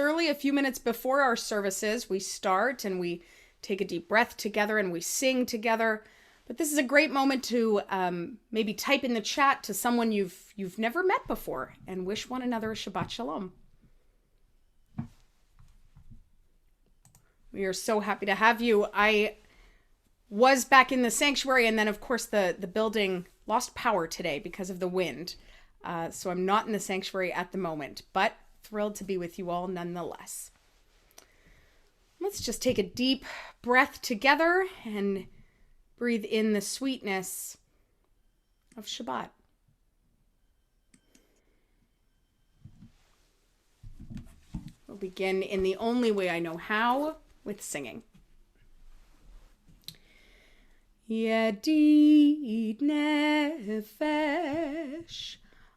Early, a few minutes before our services, we start and we take a deep breath together and we sing together. But this is a great moment to maybe type in the chat to someone you've never met before and wish one another a Shabbat Shalom. We are so happy to have you. I was back in the sanctuary, and then of course the building lost power today because of the wind. So I'm not in the sanctuary at the moment, but thrilled to be with you all nonetheless. Let's just take a deep breath together and breathe in the sweetness of Shabbat. We'll begin in the only way I know how, with singing. Yedid nefesh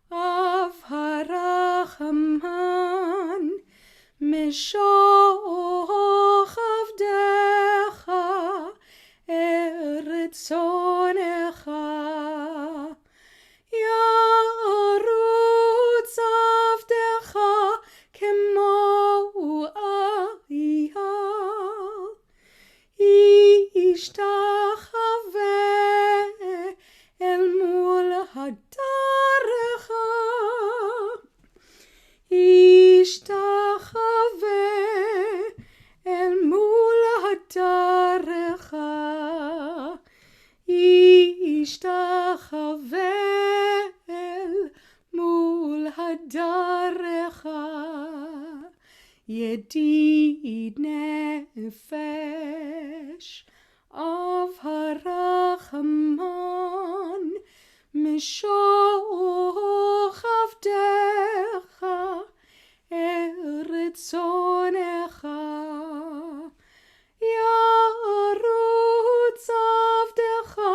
of harachman mishoch avdecha eretzonecha yarutz avdecha kemo ayal ishtachave el mul hadarecha ishtachave el mul hadarecha ishtachave el mul hadarecha Yedid nefesh of harachman mishoch avdecha eretzonecha yarutz avdecha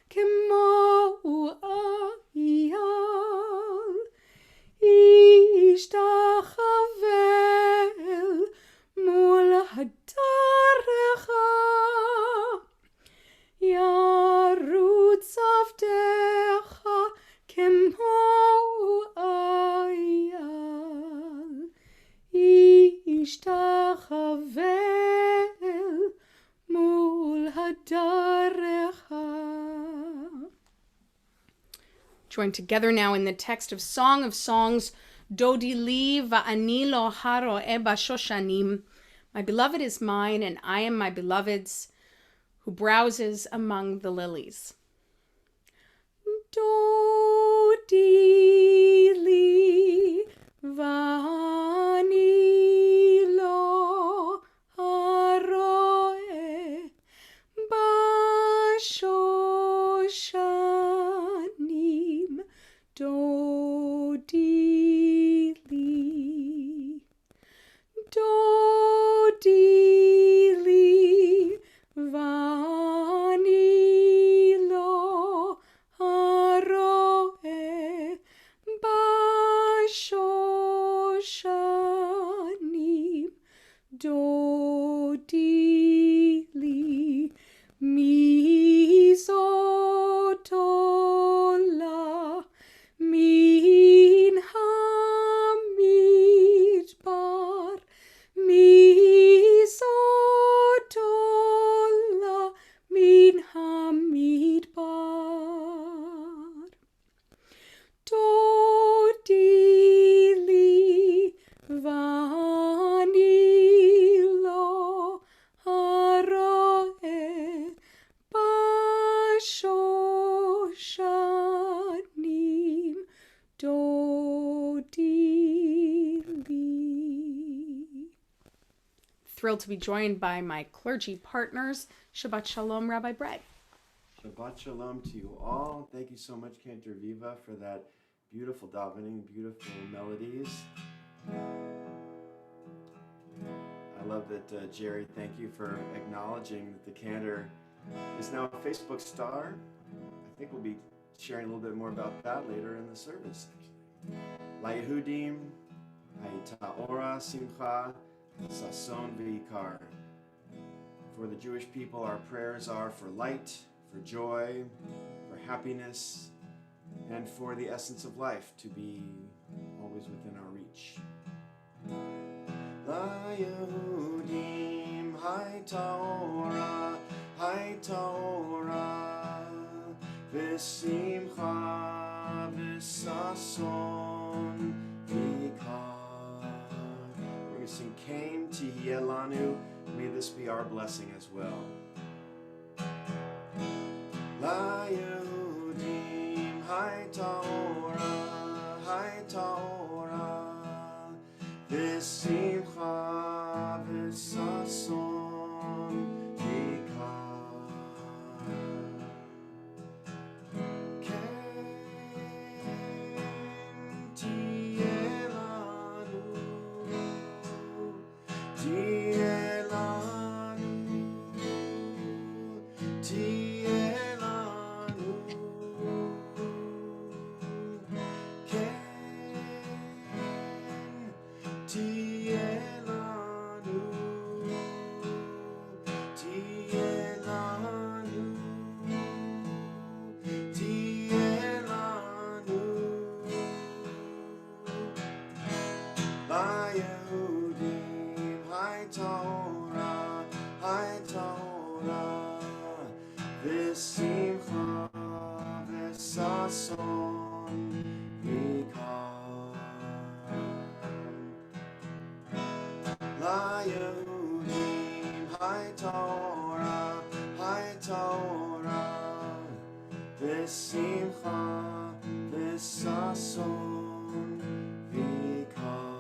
kemo ayal ishtachavel mul hadarecha yarutz avdecha kemo ayal ishtachavel mul hadarecha. Join together now in the text of Song of Songs, Dodi li va'ani lo haro'eh bashoshanim. My beloved is mine, and I am my beloved's, who browses among the lilies. Dodi li va'ani lo haro'eh bashoshanim. Dodi li, Dodi li, va'ani lo haro'eh bashoshanim. Dodi li, mizotola min hamidbar, mizotola min hamidbar. Dodi li va'ani lo haro'eh bashoshanim. Dodi li. Thrilled to be joined by my clergy partners. Shabbat Shalom, Rabbi Brett. Shabbat Shalom to you all. Thank you so much, Cantor Viva, for that beautiful davening, beautiful melodies. I love that, Jerry, thank you for acknowledging that the Cantor is now a Facebook star. I think we'll be sharing a little bit more about that later in the service. La Yehudim, Hayta Simcha, Sason V'Ikar. For the Jewish people, our prayers are for light, for joy, for happiness, and for the essence of life to be always within our reach. Yehudim Hai Torah V'simcha v'sason v'ikar. We're going to sing Kain Tihiyeh Lanu. May this be our blessing as well. La Yehudim Hai Torah V'simcha v'sason v'ikar. Ken tihiyeh lanu, tihiyeh lanu, tihiyeh lanu. Ken tihiyeh lanu, tihiyeh lanu, tihiyeh lanu. La Yehudim Hai Torah V'simcha v'sason v'ikar. La Yehudim Hai Torah V'simcha v'sason v'ikar.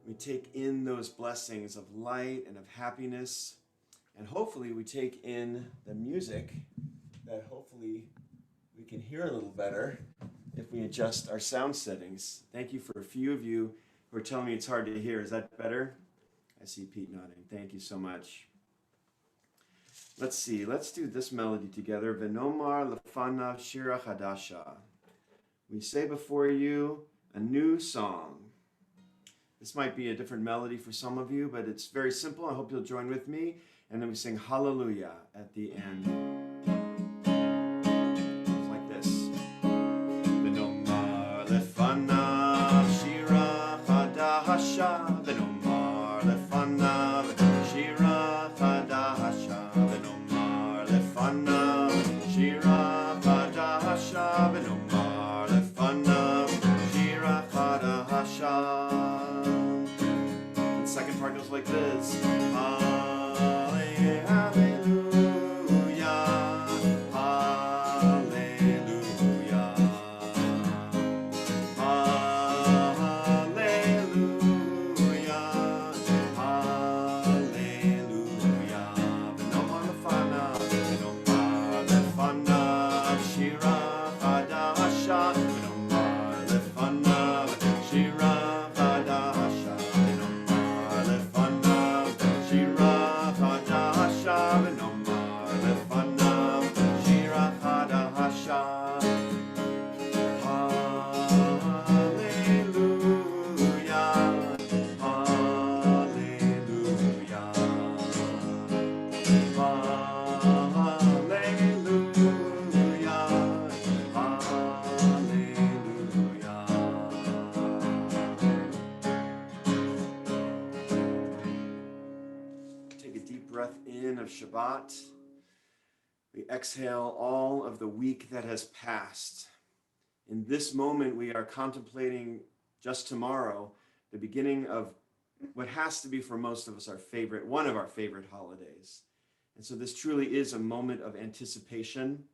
We take in those blessings of light and of happiness, and hopefully we take in the music that hopefully we can hear a little better if we adjust our sound settings. Thank you for a few of you who are telling me it's hard to hear. Is that better? I see Pete nodding. Thank you so much. Let's see. Let's do this melody together. V'nomar lefanav shira chadasha. We say before you a new song. This might be a different melody for some of you, but it's very simple. I hope you'll join with me. And then we sing hallelujah at the end. It's like this. V'nomar lefanav shira chadasha. V'nomar lefanav shira chadasha. V'nomar lefanav shira chadasha. V'nomar lefanav shira chadasha. Second part goes like this. Hallelujah, hallelujah, hallelujah. Hallelujah. V'nomar lefanav, v'nomar lefanav shira chadasha. V'nomar lefanav shira chadasha. V'nomar lefanav shira chadasha. V'nomar lefanav shira chadasha. Hallelujah, hallelujah, hallelujah. Take a deep breath in of Shabbat. We exhale all of the week that has passed. In this moment, we are contemplating just tomorrow, the beginning of what has to be for most of us one of our favorite holidays. And so this truly is a moment of anticipation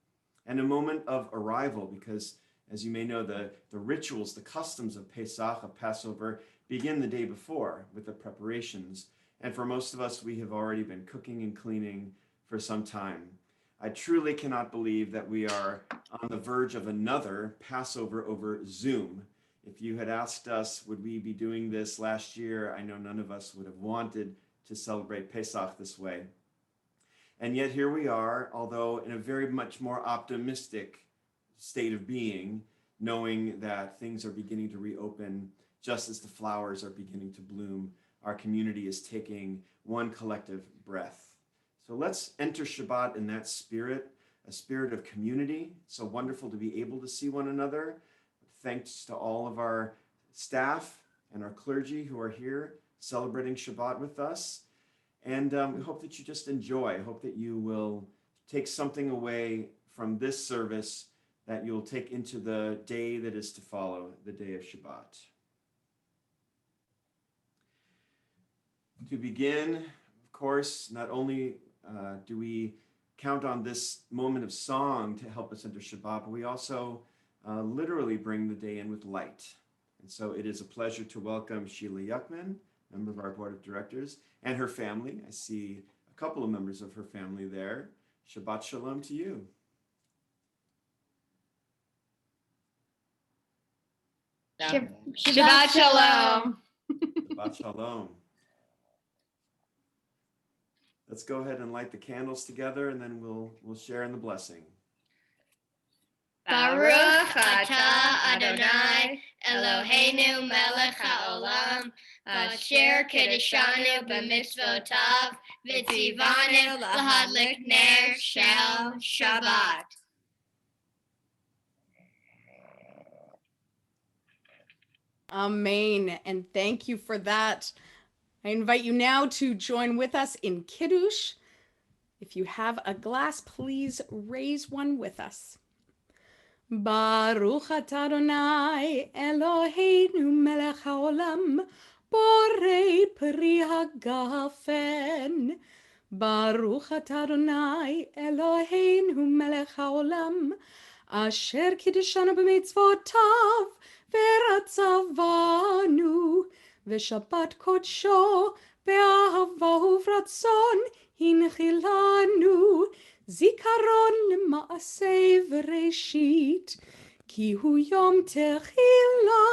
and a moment of arrival, because as you may know, the rituals, the customs of Pesach, of Passover, begin the day before with the preparations. And for most of us, we have already been cooking and cleaning for some time. I truly cannot believe that we are on the verge of another Passover over Zoom. If you had asked us, would we be doing this last year, I know none of us would have wanted to celebrate Pesach this way. And yet here we are, although in a very much more optimistic state of being, knowing that things are beginning to reopen just as the flowers are beginning to bloom. Our community is taking one collective breath. So let's enter Shabbat in that spirit, a spirit of community. It's so wonderful to be able to see one another. Thanks to all of our staff and our clergy who are here celebrating Shabbat with us. And we hope that you just enjoy. I hope that you will take something away from this service that you'll take into the day that is to follow, the day of Shabbat. To begin, of course, not only do we count on this moment of song to help us enter Shabbat, but we also literally bring the day in with light. And so it is a pleasure to welcome Sheila Yuckman, member of our board of directors, and her family. I see a couple of members of her family there. Shabbat Shalom to you. Shabbat Shalom. Shabbat Shalom. Let's go ahead and light the candles together, and then we'll share in the blessing. Baruch atah Adonai Eloheinu melech haolam asher kiddushanu b'mitzvotav v'tzivanu lahadlik ner shel Shabbat. Amen. And thank you for that. I invite you now to join with us in Kiddush. If you have a glass, please raise one with us. Baruch atah Adonai Eloheinu melech haolam borei pri hagafen. Baruch atah Adonai Eloheinu melech haolam asher kiddushanu b'mitzvotav v'ratzavanu v'shabbat kodsho be'ahava uvratzon hinchilanu zikaron למעשה וראשית כי הוא יום תחילה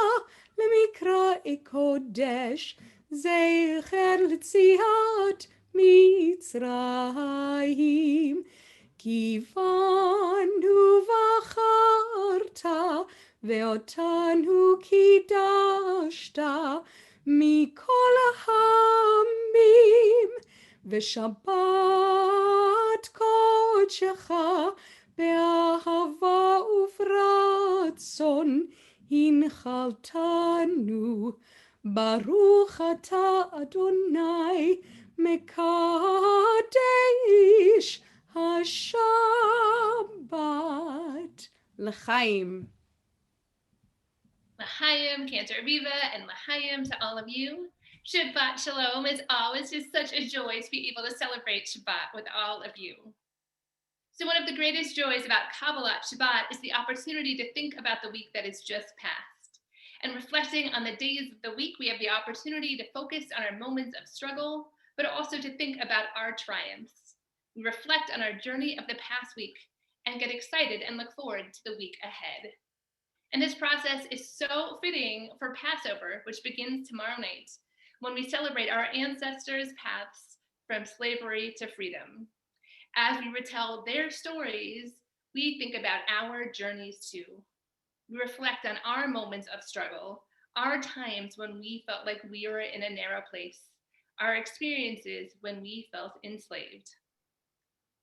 למקראי קודש זכר ליציאת מצרים כיוונו בחרת ואותנו קידשת מכל העמים ושבת קודשך באהבה וברצון הנחלתנו ברוך אתה אדוני מקדש השבת לחיים. L'chaim, Cantor Viva, and L'chaim to all of you. Shabbat Shalom. It's always just such a joy to be able to celebrate Shabbat with all of you. So one of the greatest joys about Kabbalat Shabbat is the opportunity to think about the week that is just passed. And reflecting on the days of the week, we have the opportunity to focus on our moments of struggle, but also to think about our triumphs. We reflect on our journey of the past week and get excited and look forward to the week ahead. And this process is so fitting for Passover, which begins tomorrow night, when we celebrate our ancestors' paths from slavery to freedom. As we retell their stories, we think about our journeys too. We reflect on our moments of struggle, our times when we felt like we were in a narrow place, our experiences when we felt enslaved.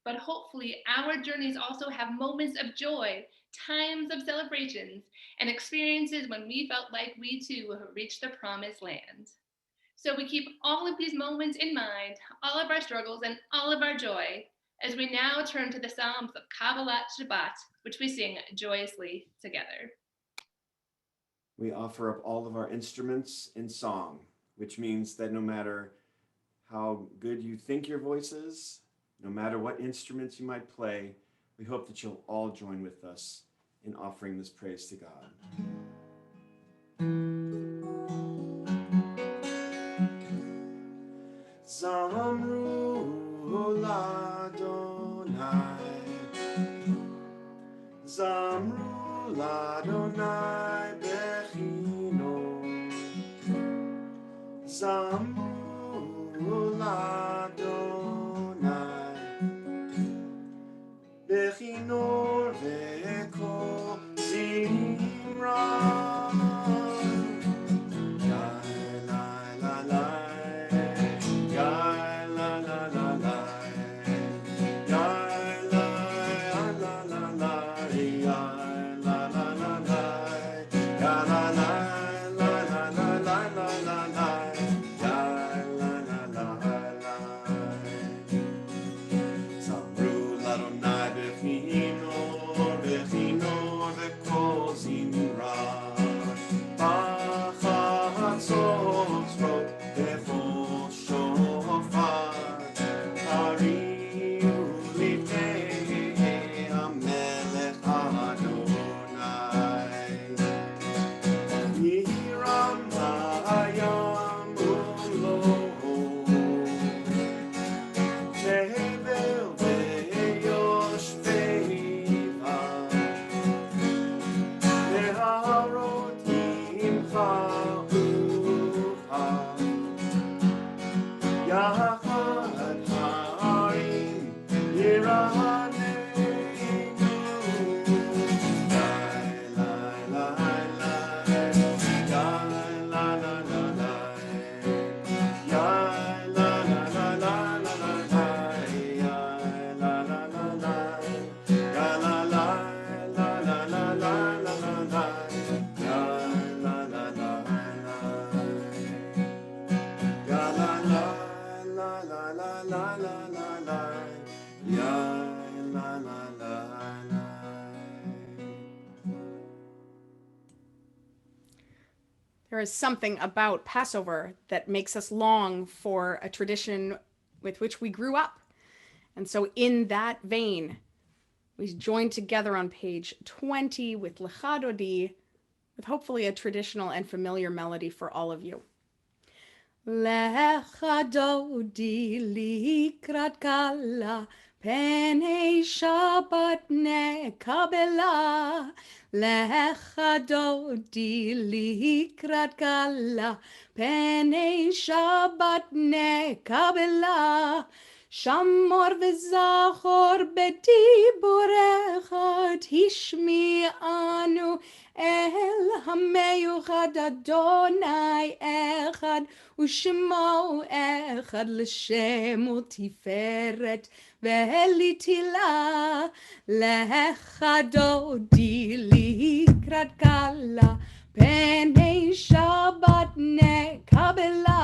But hopefully our journeys also have moments of joy, times of celebrations, and experiences when we felt like we too have reached the promised land. So we keep all of these moments in mind, all of our struggles and all of our joy, as we now turn to the Psalms of Kabbalat Shabbat, which we sing joyously together. We offer up all of our instruments in song, which means that no matter how good you think your voice is, no matter what instruments you might play, we hope that you'll all join with us in offering this praise to God. Zamru l'Adonai, Zamru l'Adonai bechino, Zamru l'Adonai bechinor ve'kol zimra. La There is something about Passover that makes us long for a tradition with which we grew up. And so in that vein, we join together on page 20 with Lecha Dodi, with hopefully a traditional and familiar melody for all of you. Lecha Dodi likrat kala, Penei Shabbat nekabela, Lecha Dodi likrat kala, Penei Shabbat nekabela, Shamor v'zachor b'diborecha, Tishmi'anu el hameyuchad Adonai echad, Ushemo echad l'shem u'tiferet ve'elitila, Lecha Dodi likrat kala, Penei Shabbat nekabela,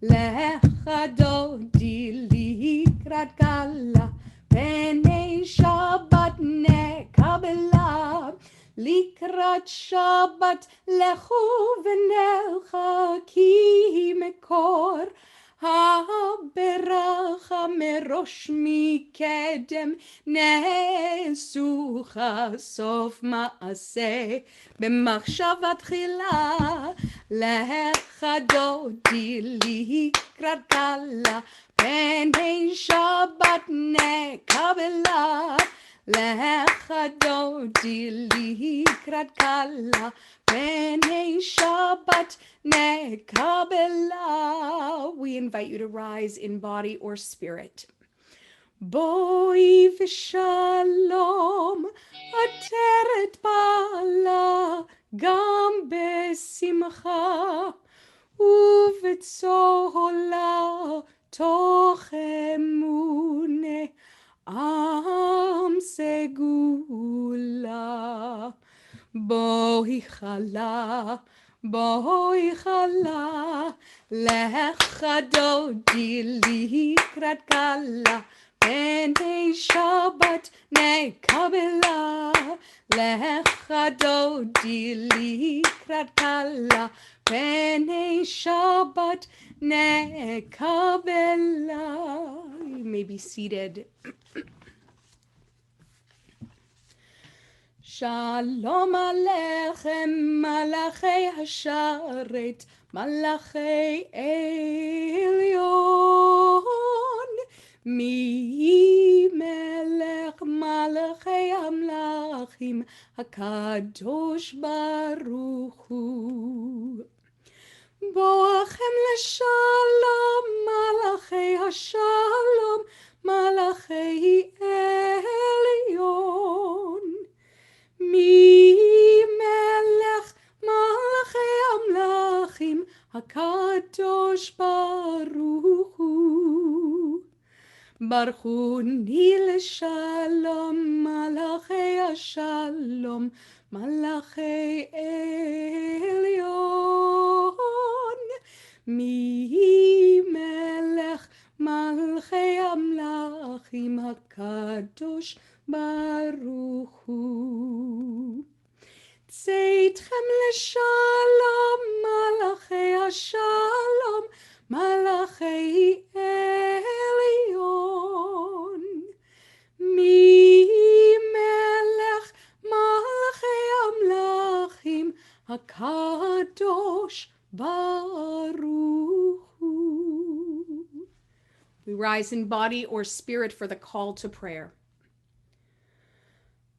Lecha Dodi likrat kala, Penei Shabbat nekabela, Likrat Shabbat lechu v'nelcha, Ki mekor ha'beracha, Merosh mikedem nesucha, Sof ma'aseh b'machshavat chila, Lecha Dodi likrat kala, Penei Shabbat nekabela, Lecha Dodi likrat kala, Penei Shabbat nekabela. We invite you to rise in body or spirit. Boi v'shalom, ateret bala, gam besimcha, uv'tzola toch emune, am segula. Boi chala, Lecha Dodi likrat kala, Penei Shabbat nekabela, Lecha Dodi likrat kala, Penei Shabbat nekabela. You may be seated. Shalom Aleichem, Malachei Hasharet, Malachei Elyon, Mi Melech Malachei Amlachim, HaKadosh Baruch Hu. Boachem l'shalom, Malachei Hashalom, Malachei Elyon. Mi melech malachei amlachim, HaKadosh Baruch Hu. Baruchuni l'shalom, malachei hashalom, malachei elyon. Mi melech malachei amlachim, HaKadosh Baruch Hu. Tzeitchem l'shalom, malachei hashalom, malachei elyon. Mi melech malachei amlachim, HaKadosh Baruch Hu. We rise in body or spirit for the call to prayer.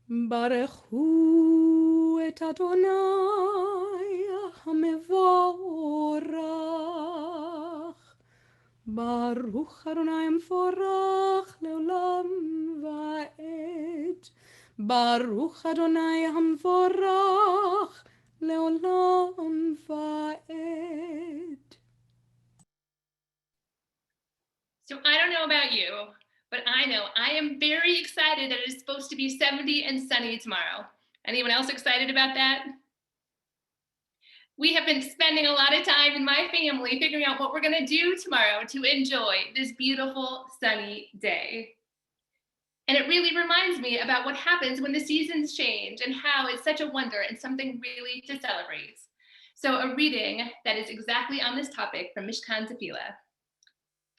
Baruchu et Adonai hamevorach. Baruch Adonai hamevorach leolam va'ed. Baruch Adonai hamevorach leolam va'ed. So I don't know about you, but I know I am very excited that it is supposed to be 70 and sunny tomorrow. Anyone else excited about that? We have been spending a lot of time in my family figuring out what we're going to do tomorrow to enjoy this beautiful sunny day. And it really reminds me about what happens when the seasons change and how it's such a wonder and something really to celebrate. So a reading that is exactly on this topic from Mishkan Tefillah.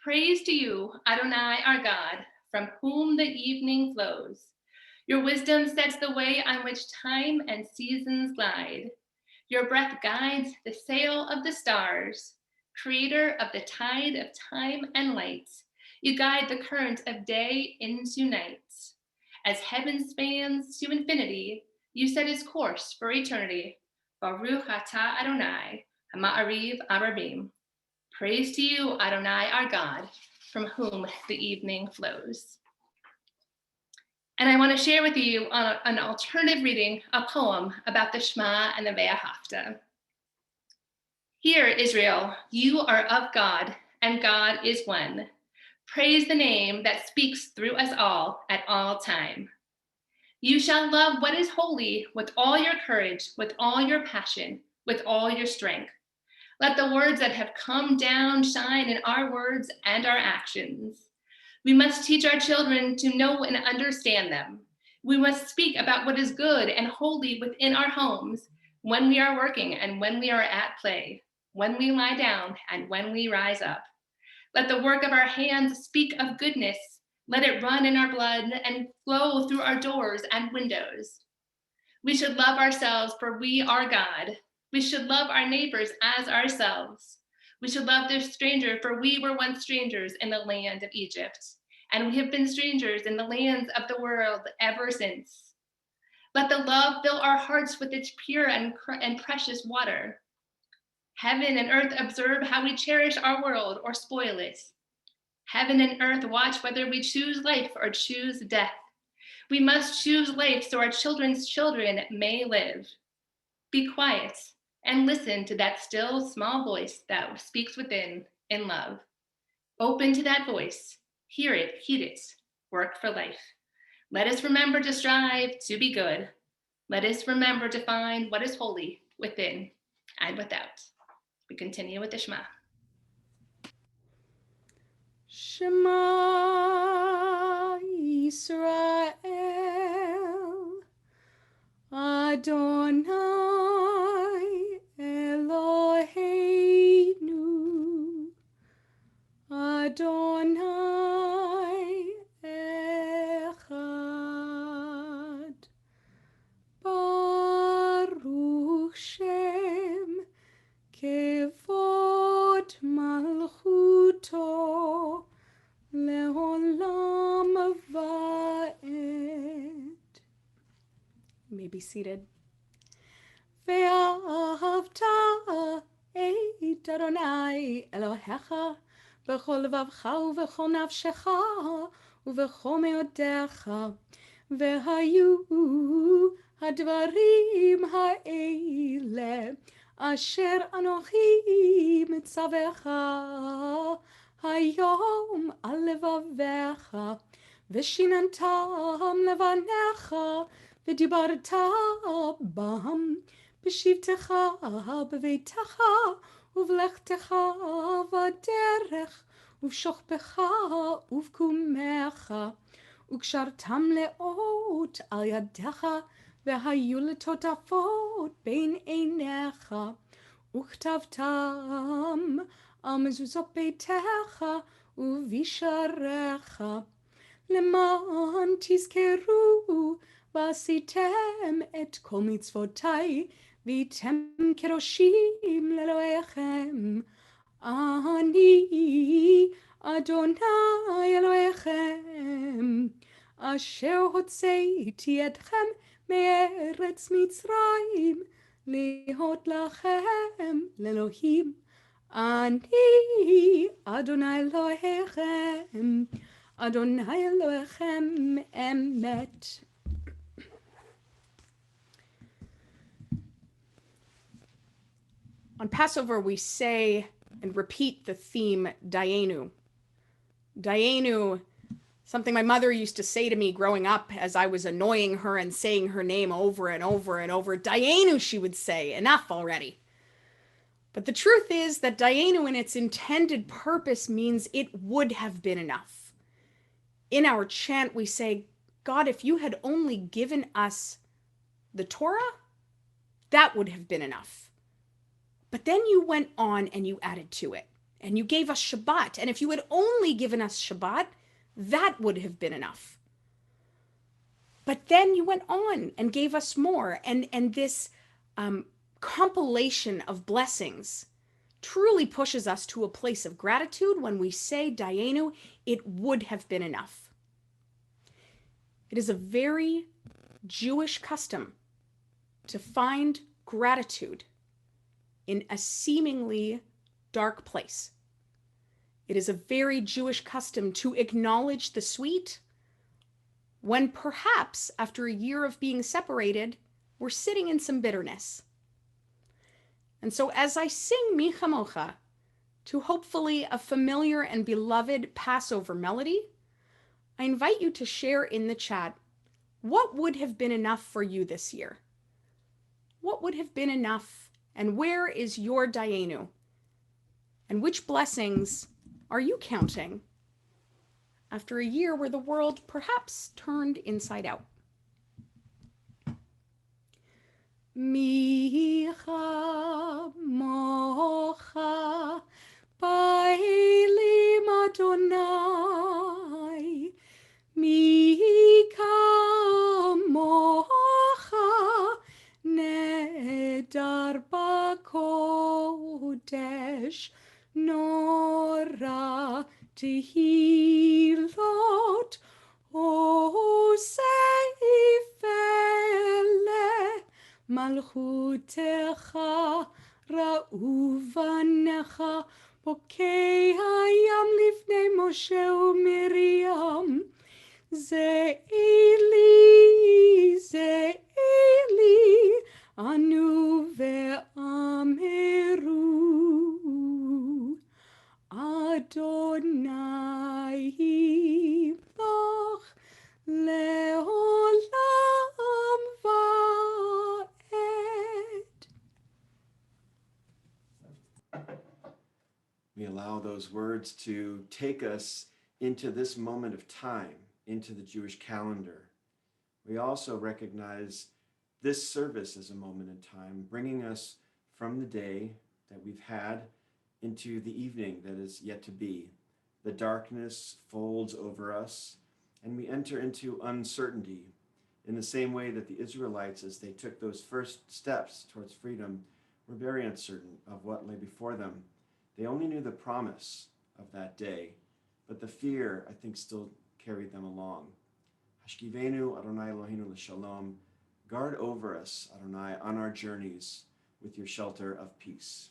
Praise to you, Adonai our God, from whom the evening flows. Your wisdom sets the way on which time and seasons glide. Your breath guides the sail of the stars, creator of the tide of time and light. You guide the current of day into night. As heaven spans to infinity, you set its course for eternity. Baruch atah Adonai, Ha'ma'ariv Arabim. Praise to you, Adonai our God, from whom the evening flows. And I want to share with you an alternative reading, a poem about the Shema and the Ve'ahavta. Hear, Israel, you are of God, and God is one. Praise the name that speaks through us all at all time. You shall love what is holy with all your courage, with all your passion, with all your strength. Let the words that have come down shine in our words and our actions. We must teach our children to know and understand them. We must speak about what is good and holy within our homes when we are working and when we are at play, when we lie down and when we rise up. Let the work of our hands speak of goodness. Let it run in our blood and flow through our doors and windows. We should love ourselves, for we are God. We should love our neighbors as ourselves. We should love the stranger, for we were once strangers in the land of Egypt, and we have been strangers in the lands of the world ever since. Let the love fill our hearts with its pure and precious water. Heaven and earth observe how we cherish our world or spoil it. Heaven and earth watch whether we choose life or choose death. We must choose life so our children's children may live. Be quiet and listen to that still small voice that speaks within in love. Open to that voice, hear it, heed it, work for life. Let us remember to strive to be good. Let us remember to find what is holy within and without. We continue with the Shema. Shema Yisrael, Adonai Eloheinu, Adonai Echad. Baruch Shem Kevod Malchuto Leolam Vaed. You may be seated. Ve'ahavta et Adonai Elohecha b'chol levavcha u'v'chol nafshecha u'v'chol me'odecha ve'hayu hadvarim ha'ele asher anochi mitzavecha hayom al levavecha v'shinantam levanecha v'dibarta bam b'shivtecha b'veitecha uv'lechtecha v'derech uv'shochbecha uv'kumecha וקשרתם לאות על ידיך והיו לטוטפות בין עיניך וכתבתם על מזוזות ביתך ובשעריך למען תזכרו ועשיתם את כל מצוותיי והייתם קדושים לאלוהיכם אני אדוני אלוהיכם אשר הוצאתי אתכם מארץ מצרים להיות לכם לאלוהים אני אדוני אלוהיכם אדוני אלוהיכם אמת. On Passover, we say and repeat the theme Dayenu. Dayenu, something my mother used to say to me growing up as I was annoying her and saying her name over and over and over. Dayenu, she would say, enough already. But the truth is that Dayenu in its intended purpose means it would have been enough. In our chant, we say, God, if you had only given us the Torah, that would have been enough. But then you went on and you added to it. And you gave us Shabbat. And if you had only given us Shabbat, that would have been enough. But then you went on and gave us more. And this compilation of blessings truly pushes us to a place of gratitude when we say, Dayenu, it would have been enough. It is a very Jewish custom to find gratitude in a seemingly dark place. It is a very Jewish custom to acknowledge the sweet when perhaps after a year of being separated, we're sitting in some bitterness. And so as I sing Mi Chamocha to hopefully a familiar and beloved Passover melody, I invite you to share in the chat what would have been enough for you this year. What would have been enough, and where is your Dayenu? And which blessings are you counting after a year where the world perhaps turned inside out? Micha mocha bailim Adonai, Micha mocha nedar bakodesh, nora tehilot o seifele malchutecha ra'uvanecha bokei hayam lifnei Moshe u'Miriam ze eli anu ve'ameru Adonai Yimloch le'olam va'ed. We allow those words to take us into this moment of time, into the Jewish calendar. We also recognize this service as a moment in time, bringing us from the day that we've had into the evening that is yet to be. The darkness folds over us, and we enter into uncertainty in the same way that the Israelites, as they took those first steps towards freedom, were very uncertain of what lay before them. They only knew the promise of that day, but the fear, I think, still carried them along. Hashkivenu Adonai Eloheinu l'shalom. Guard over us, Adonai, on our journeys with your shelter of peace.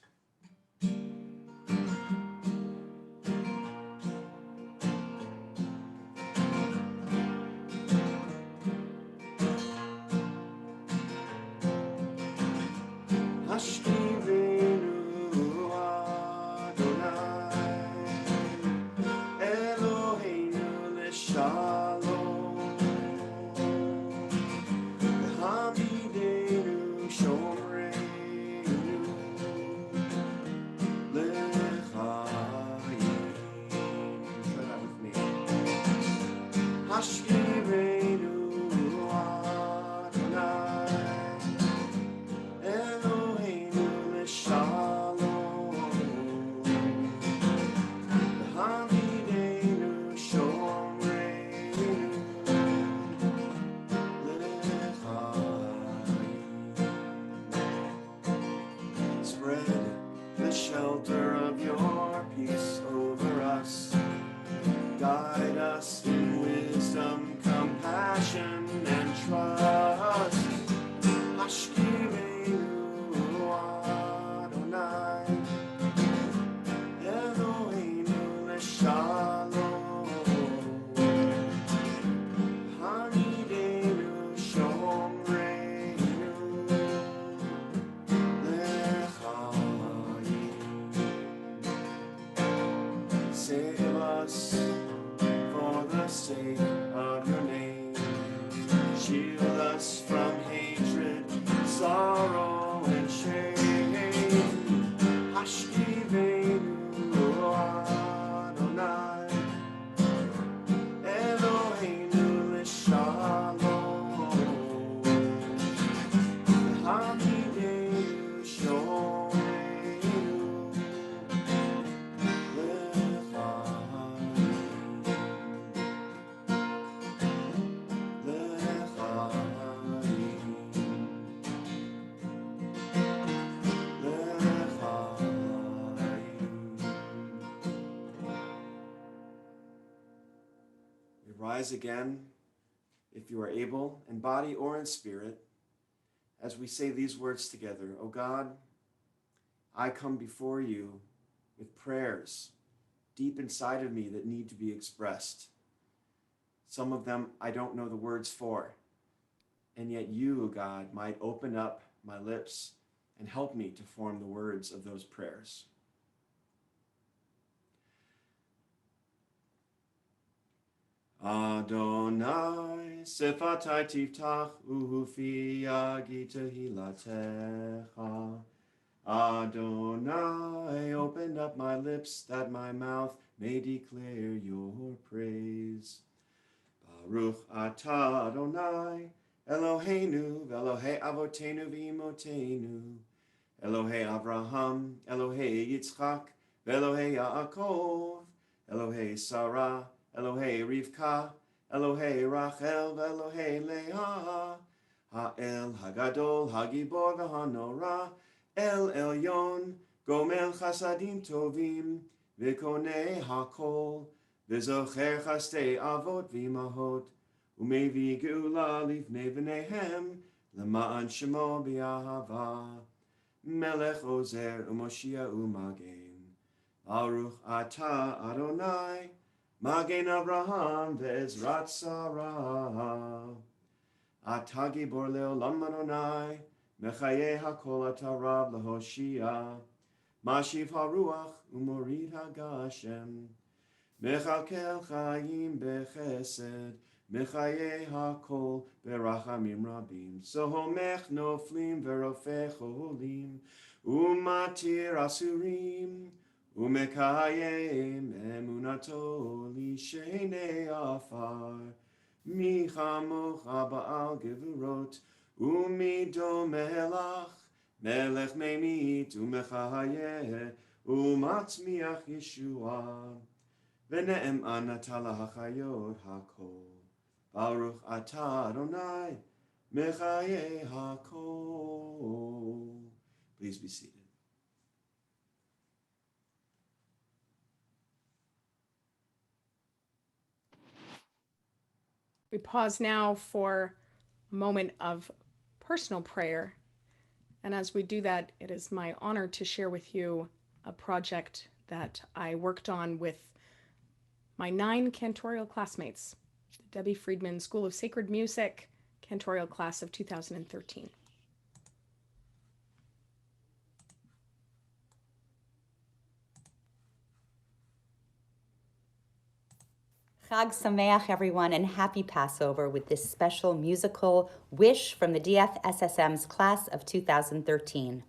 Hashkivenu Adonai Eloheinu l'shalom. Hamidenu shomreinu l'chayim. Try that with me. Hashkivenu Adonai Eloheinu l'shalom. Hamidenu shomreinu l'chayim. Spread the shelter of your peace over us. Guide us in wisdom, compassion, and trust. Hashkivenu Adonai Eloheinu l'shalom. Hamidenu shomreinu l'chayim. Save us for the sake of your name. Shield us from hatred, sorrow, and shame. Hashkivenu Adonai Eloheinu l'shalom. Hamidenu shomreinu rise again, if you are able, in body or in spirit, as we say these words together. O God, I come before you with prayers deep inside of me that need to be expressed. Some of them I don't know the words for, and yet you, O God, might open up my lips and help me to form the words of those prayers. Adonai, sefatai tiftach uhufi yagi tehilatecha. Adonai, open up my lips that my mouth may declare your praise. Baruch atah Adonai, Eloheinu, Elohei avotenu v'imotenu, Elohei Avraham, Elohei Yitzchak, Elohei Yaakov, Elohei Sarah, Elohei Rivka, Elohei Rachel, Elohei Leah, Ha'el Hagadol, Hagibor v'hanora, El Elyon, Gomel Chasadim Tovim, V'konei Hakol, V'zocher Chastei Avot V'imahot, Umevi Geula Lifnei V'nehem, L'ma'an Shemo B'Yahava, Melech Ozer Umoshia Umagen, Baruch Atah Adonai, Magen Avraham Ve'ezrat Sarah, Atah Gibor Le'olam Adonai, Mechaye HaKol Atarav L'Hoshia, Mashiv HaRuach Umorid HaGashem, Mechalkel Chaim Bechesed, Mechaye HaKol Berachamim Rabim, Sohomech Noflim Verofech Cholim, Umatir Asurim, Umekayem Emunato Lishene Afar, Michamocha Ba'al Gevurot, Umido Melach, Melech Memit Umechayeh, Umatzmiach Yeshua, Ve'ne'em Anatala HaChayot HaKol, Baruch Atah Adonai, Mechaye HaKol. Please be seated. We pause now for a moment of personal prayer. And as we do that, it is my honor to share with you a project that I worked on with my 9 cantorial classmates, the Debbie Friedman School of Sacred Music cantorial class of 2013. Chag Sameach, everyone, and happy Passover with this special musical wish from the DFSSM's class of 2013.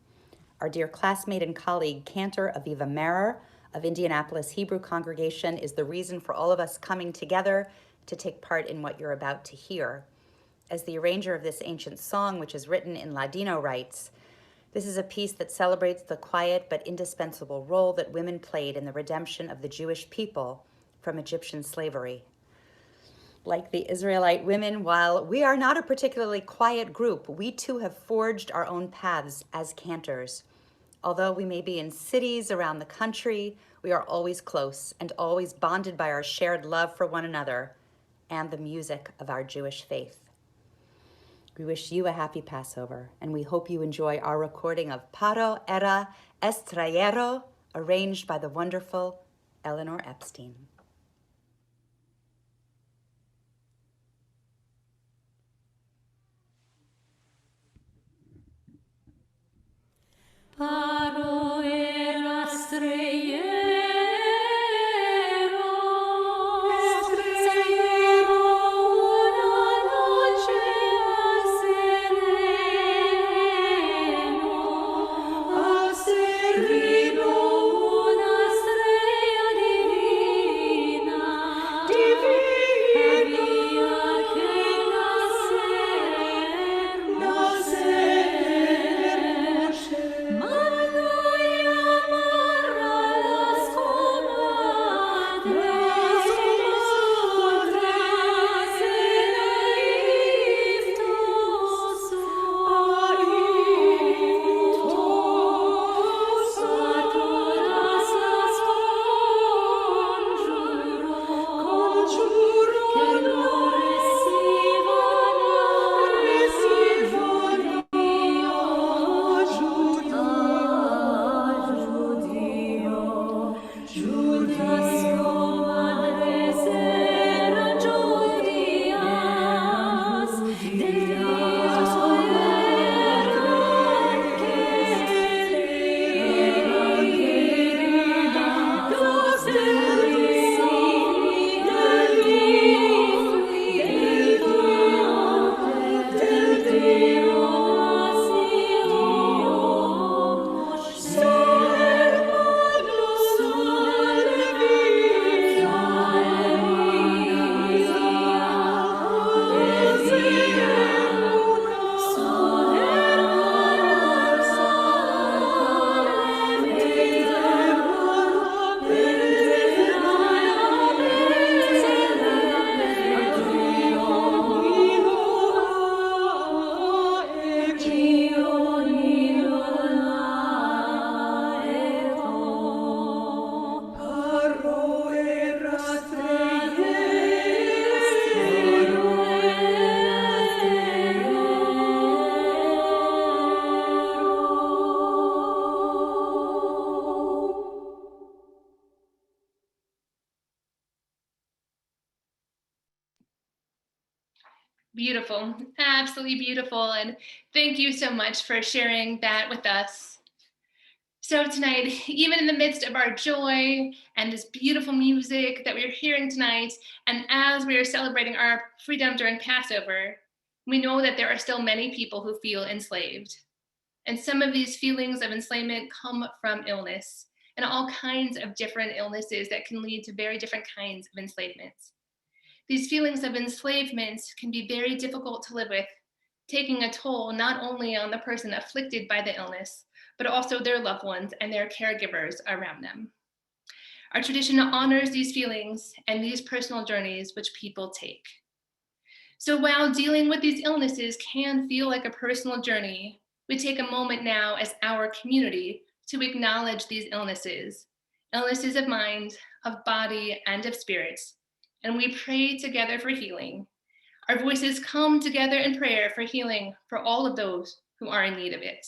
Our dear classmate and colleague, Cantor Aviva Marer of Indianapolis Hebrew Congregation, is the reason for all of us coming together to take part in what you're about to hear. As the arranger of this ancient song, which is written in Ladino, writes, this is a piece that celebrates the quiet but indispensable role that women played in the redemption of the Jewish people from Egyptian slavery. Like the Israelite women, while we are not a particularly quiet group, we too have forged our own paths as cantors. Although we may be in cities around the country, we are always close and always bonded by our shared love for one another and the music of our Jewish faith. We wish you a happy Passover, and we hope you enjoy our recording of Paro Era Estrayero, arranged by the wonderful Eleanor Epstein. Paro era estrellero, estrellero, una noche a sereno una estrella divina, había que nacer. Manoia Beautiful, absolutely beautiful. And thank you so much for sharing that with us. So tonight, even in the midst of our joy and this beautiful music that we're hearing tonight, and as we are celebrating our freedom during Passover, we know that there are still many people who feel enslaved. And some of these feelings of enslavement come from illness and all kinds of different illnesses that can lead to very different kinds of enslavements. These feelings of enslavement can be very difficult to live with, taking a toll not only on the person afflicted by the illness, but also their loved ones and their caregivers around them. Our tradition honors these feelings and these personal journeys which people take. So while dealing with these illnesses can feel like a personal journey, we take a moment now as our community to acknowledge these illnesses, illnesses of mind, of body, and of spirit. And we pray together for healing. Our voices come together in prayer for healing for all of those who are in need of it.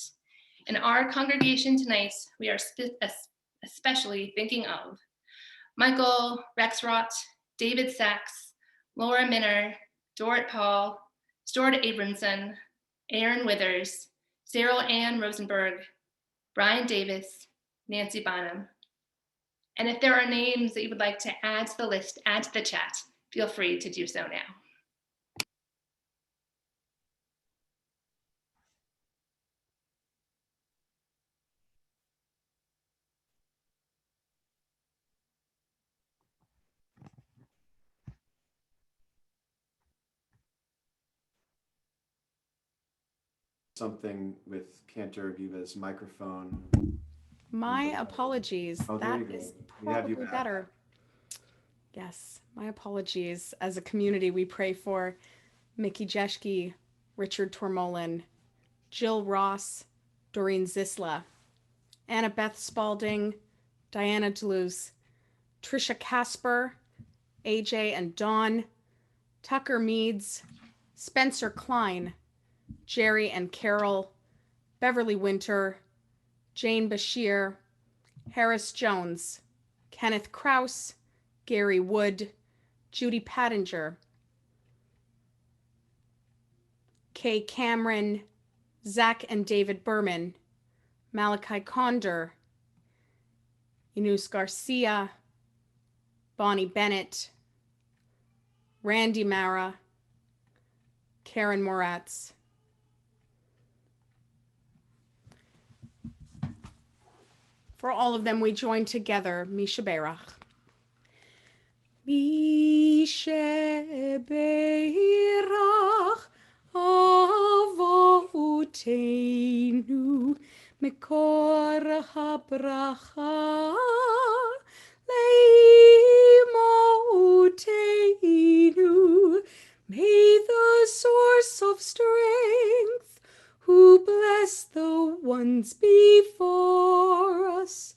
In our congregation tonight, we are especially thinking of Michael Rexroth, David Sachs, Laura Minner, Dorit Paul, Stuart Abramson, Aaron Withers, Cyril Ann Rosenberg, Brian Davis, Nancy Bonham. And if there are names that you would like to add to the list, add to the chat, feel free to do so now. Something with Cantor Viva's microphone. My apologies. Oh, there That you go. is We have you probably back. better. Yes, my apologies. As a community, we pray for Mickey Jeschke, Richard Tormolin, Jill Ross, Doreen Zisla, Annabeth Spalding, Diana Deleuze, Trisha Casper, AJ and Dawn, Tucker Meads, Spencer Klein, Jerry and Carol, Beverly Winter, Jane Bashir, Harris Jones, Kenneth Krause, Gary Wood, Judy Pattinger, Kay Cameron, Zach and David Berman, Malachi Condor, Inus Garcia, Bonnie Bennett, Randy Mara, Karen Moratz. For all of them, we join together, Misha Berach. Misha Berach, Avotenu, Mekor HaBracha, Leimotenu. May the source of strength, who bless the ones before us,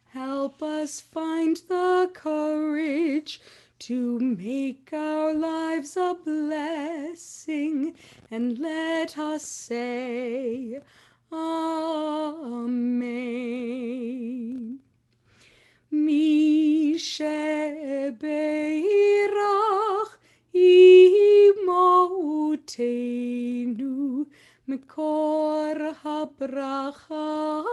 help us find the courage to make our lives a blessing, and let us say, Amen. Mishe Beirach Imotenu Mekor HaBracha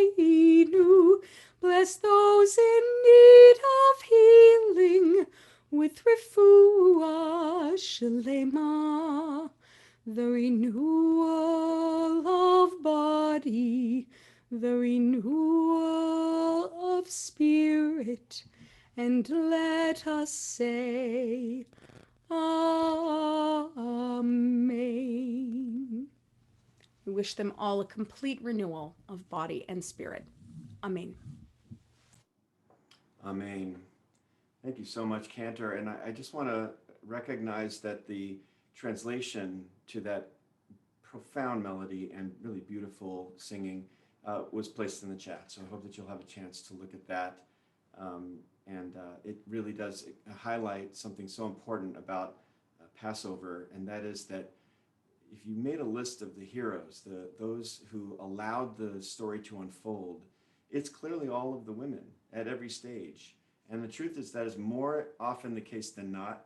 Lavoteinu. Bless those in need of healing with refuah shlema, the renewal of body, the renewal of spirit, and let us say, Amen. We wish them all a complete renewal of body and spirit. Amen. Amen. Thank you so much, Cantor. And I just want to recognize that the translation to that profound melody and really beautiful singing was placed in the chat. So I hope that you'll have a chance to look at that. It really does highlight something so important about Passover, and that is that if you made a list of the heroes, those who allowed the story to unfold, it's clearly all of the women at every stage. And the truth is that is more often the case than not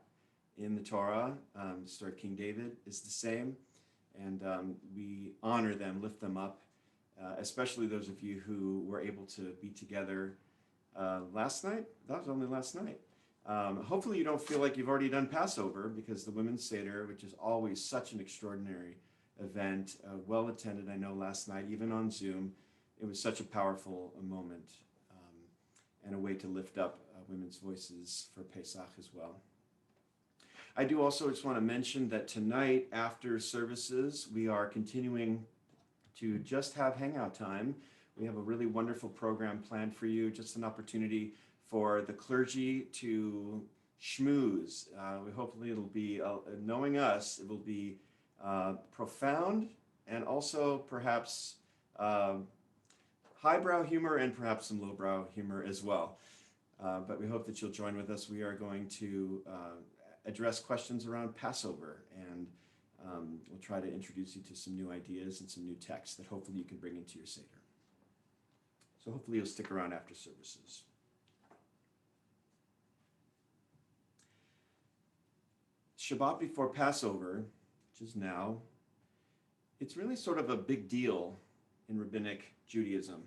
in the Torah. The story of King David is the same. And we honor them, lift them up, especially those of you who were able to be together last night. That was only last night. Hopefully you don't feel like you've already done Passover, because the Women's Seder, which is always such an extraordinary event, well attended, I know, last night, even on Zoom. It was such a powerful moment and a way to lift up women's voices for Pesach as well. I do also just want to mention that tonight after services, we are continuing to just have hangout time. We have a really wonderful program planned for you, just an opportunity for the clergy to schmooze. Hopefully it'll be, knowing us, it will be profound and also perhaps highbrow humor and perhaps some lowbrow humor as well. But we hope that you'll join with us. We are going to address questions around Passover, and we'll try to introduce you to some new ideas and some new texts that hopefully you can bring into your Seder. So hopefully you'll stick around after services. Shabbat before Passover, which is now, it's really sort of a big deal in Rabbinic Judaism.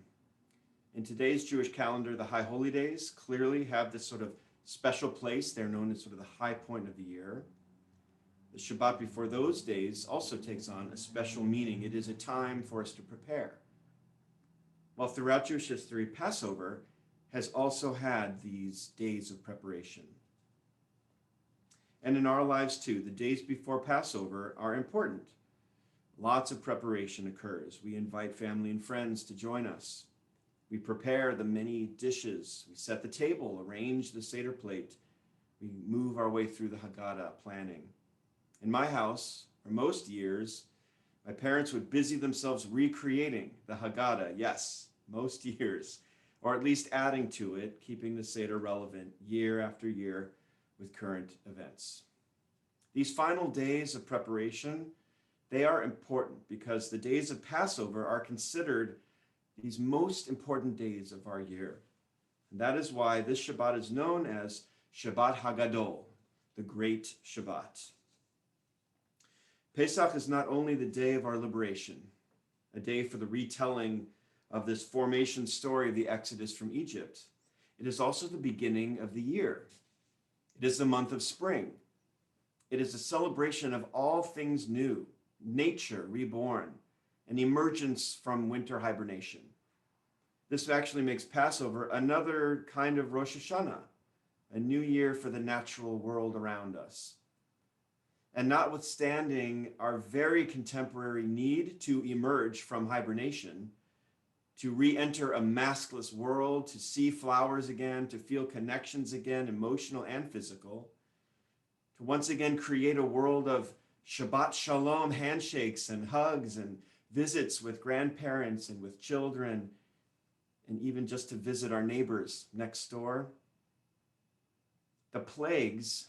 In today's Jewish calendar, the High Holy Days clearly have this sort of special place. They're known as sort of the high point of the year. The Shabbat before those days also takes on a special meaning. It is a time for us to prepare. While throughout Jewish history, Passover has also had these days of preparation. And in our lives too, the days before Passover are important. Lots of preparation occurs. We invite family and friends to join us. We prepare the many dishes. We set the table, arrange the Seder plate. We move our way through the Haggadah planning. In my house, for most years, my parents would busy themselves recreating the Haggadah, yes, most years, or at least adding to it, keeping the Seder relevant year after year with current events. These final days of preparation, they are important because the days of Passover are considered these most important days of our year. And that is why this Shabbat is known as Shabbat Hagadol, the Great Shabbat. Pesach is not only the day of our liberation, a day for the retelling of this formation story of the Exodus from Egypt. It is also the beginning of the year. It is the month of spring. It is a celebration of all things new, nature reborn, an emergence from winter hibernation. This actually makes Passover another kind of Rosh Hashanah, a new year for the natural world around us. And notwithstanding our very contemporary need to emerge from hibernation, to re-enter a maskless world, to see flowers again, to feel connections again, emotional and physical, to once again create a world of Shabbat Shalom handshakes and hugs and visits with grandparents and with children, and even just to visit our neighbors next door. The plagues,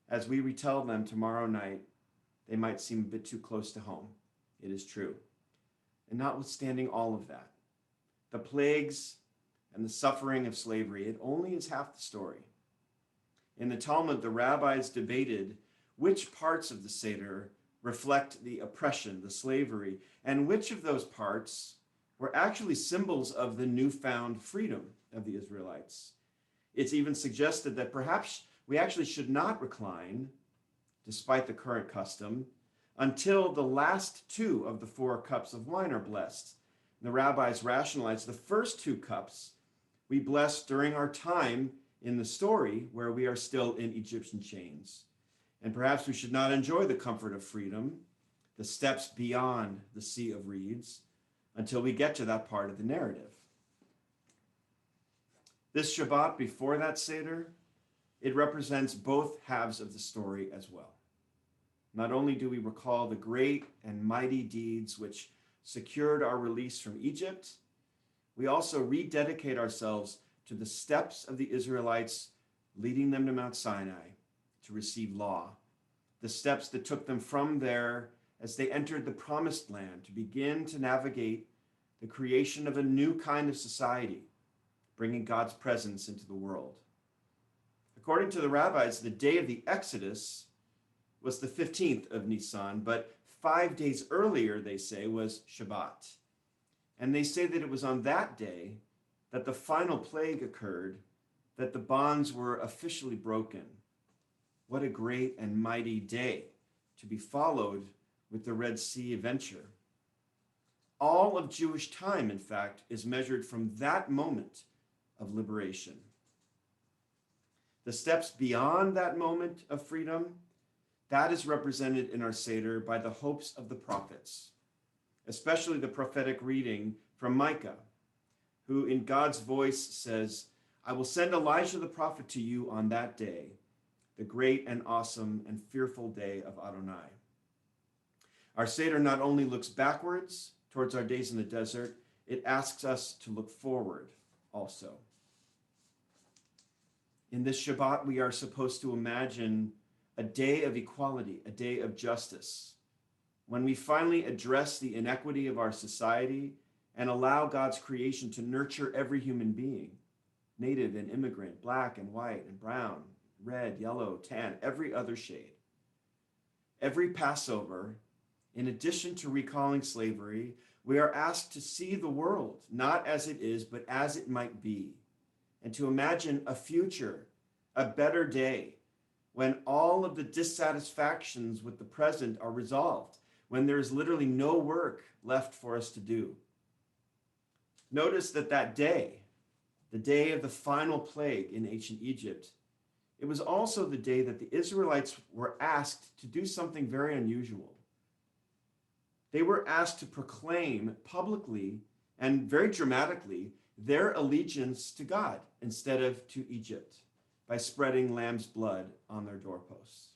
as we retell them tomorrow night, they might seem a bit too close to home. It is true. And notwithstanding all of that, the plagues and the suffering of slavery, it only is half the story. In the Talmud, the rabbis debated which parts of the Seder reflect the oppression, the slavery, and which of those parts were actually symbols of the newfound freedom of the Israelites. It's even suggested that perhaps we actually should not recline, despite the current custom, until the last two of the 4 cups of wine are blessed. The rabbis rationalized the first 2 cups we bless during our time in the story where we are still in Egyptian chains. And perhaps we should not enjoy the comfort of freedom, the steps beyond the Sea of Reeds, until we get to that part of the narrative. This Shabbat before that Seder, it represents both halves of the story as well. Not only do we recall the great and mighty deeds which secured our release from Egypt, we also rededicate ourselves to the steps of the Israelites leading them to Mount Sinai to receive law, the steps that took them from there as they entered the promised land to begin to navigate the creation of a new kind of society, bringing God's presence into the world. According to the rabbis, the day of the Exodus was the 15th of Nisan, but 5 days earlier, they say, was Shabbat. And they say that it was on that day that the final plague occurred, that the bonds were officially broken. What a great and mighty day to be followed with the Red Sea adventure. All of Jewish time, in fact, is measured from that moment of liberation. The steps beyond that moment of freedom, that is represented in our Seder by the hopes of the prophets, especially the prophetic reading from Micah, who in God's voice says, I will send Elijah the prophet to you on that day, the great and awesome and fearful day of Adonai. Our Seder not only looks backwards towards our days in the desert, it asks us to look forward also. In this Shabbat, we are supposed to imagine a day of equality, a day of justice, when we finally address the inequity of our society and allow God's creation to nurture every human being, native and immigrant, black and white and brown, red, yellow, tan, every other shade. Every Passover, in addition to recalling slavery, we are asked to see the world not as it is, but as it might be, and to imagine a future, a better day, when all of the dissatisfactions with the present are resolved, when there is literally no work left for us to do. Notice that that day, the day of the final plague in ancient Egypt, it was also the day that the Israelites were asked to do something very unusual. They were asked to proclaim publicly and very dramatically their allegiance to God instead of to Egypt by spreading lamb's blood on their doorposts.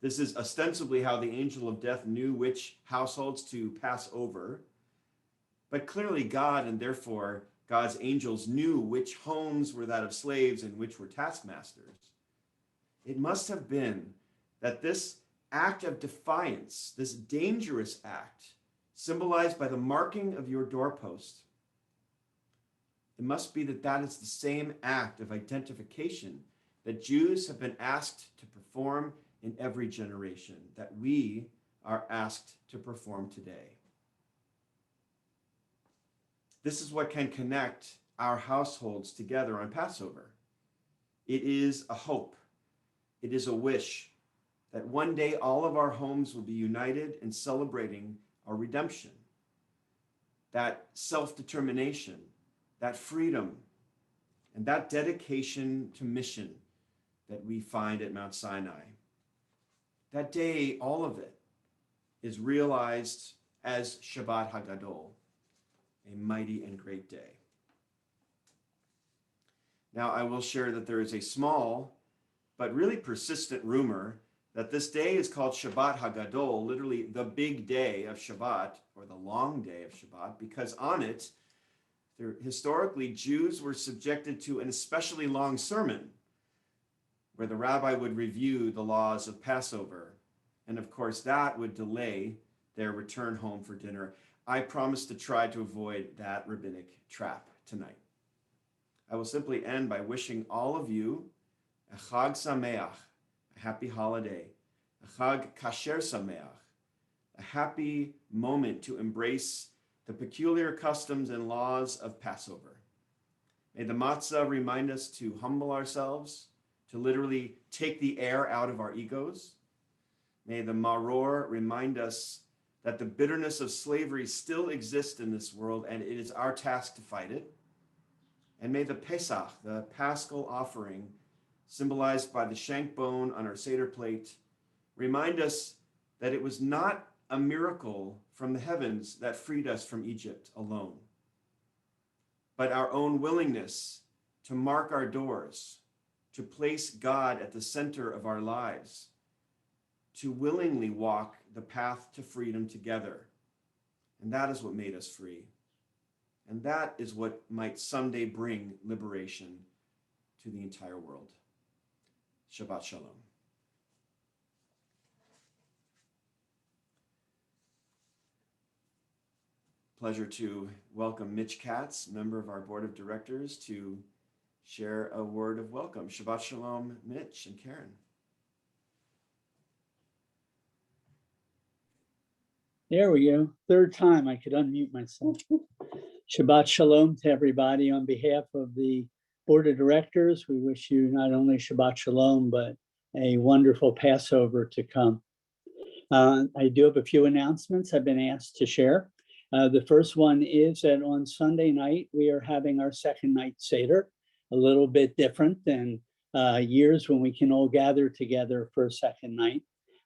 This is ostensibly how the angel of death knew which households to pass over, but clearly God, and therefore God's angels, knew which homes were that of slaves and which were taskmasters. It must have been that this act of defiance, this dangerous act, symbolized by the marking of your doorpost, it must be that that is the same act of identification that Jews have been asked to perform in every generation, that we are asked to perform today. This is what can connect our households together on Passover. It is a hope. It is a wish that one day all of our homes will be united in celebrating our redemption, that self-determination, that freedom, and that dedication to mission that we find at Mount Sinai. That day, all of it is realized as Shabbat Hagadol, a mighty and great day. Now, I will share that there is a small but really persistent rumor that this day is called Shabbat Hagadol, literally the big day of Shabbat, or the long day of Shabbat, because on it, historically, Jews were subjected to an especially long sermon where the rabbi would review the laws of Passover. And of course, that would delay their return home for dinner. I promise to try to avoid that rabbinic trap tonight. I will simply end by wishing all of you a Chag Sameach, a happy holiday, a Chag Kasher Sameach, a happy moment to embrace the peculiar customs and laws of Passover. May the matzah remind us to humble ourselves, to literally take the air out of our egos. May the maror remind us that the bitterness of slavery still exists in this world, and it is our task to fight it. And may the Pesach, the Paschal offering, symbolized by the shank bone on our Seder plate, remind us that it was not a miracle from the heavens that freed us from Egypt alone, but our own willingness to mark our doors, to place God at the center of our lives, to willingly walk the path to freedom together. And that is what made us free. And that is what might someday bring liberation to the entire world. Shabbat Shalom. Pleasure to welcome Mitch Katz, member of our board of directors, to share a word of welcome. Shabbat Shalom, Mitch and Karen. There we go. Third time I could unmute myself. Shabbat Shalom to everybody. On behalf of the Board of Directors, we wish you not only Shabbat Shalom, but a wonderful Passover to come. I do have a few announcements I've been asked to share. The first one is that on Sunday night, we are having our second night Seder, a little bit different than years when we can all gather together for a second night.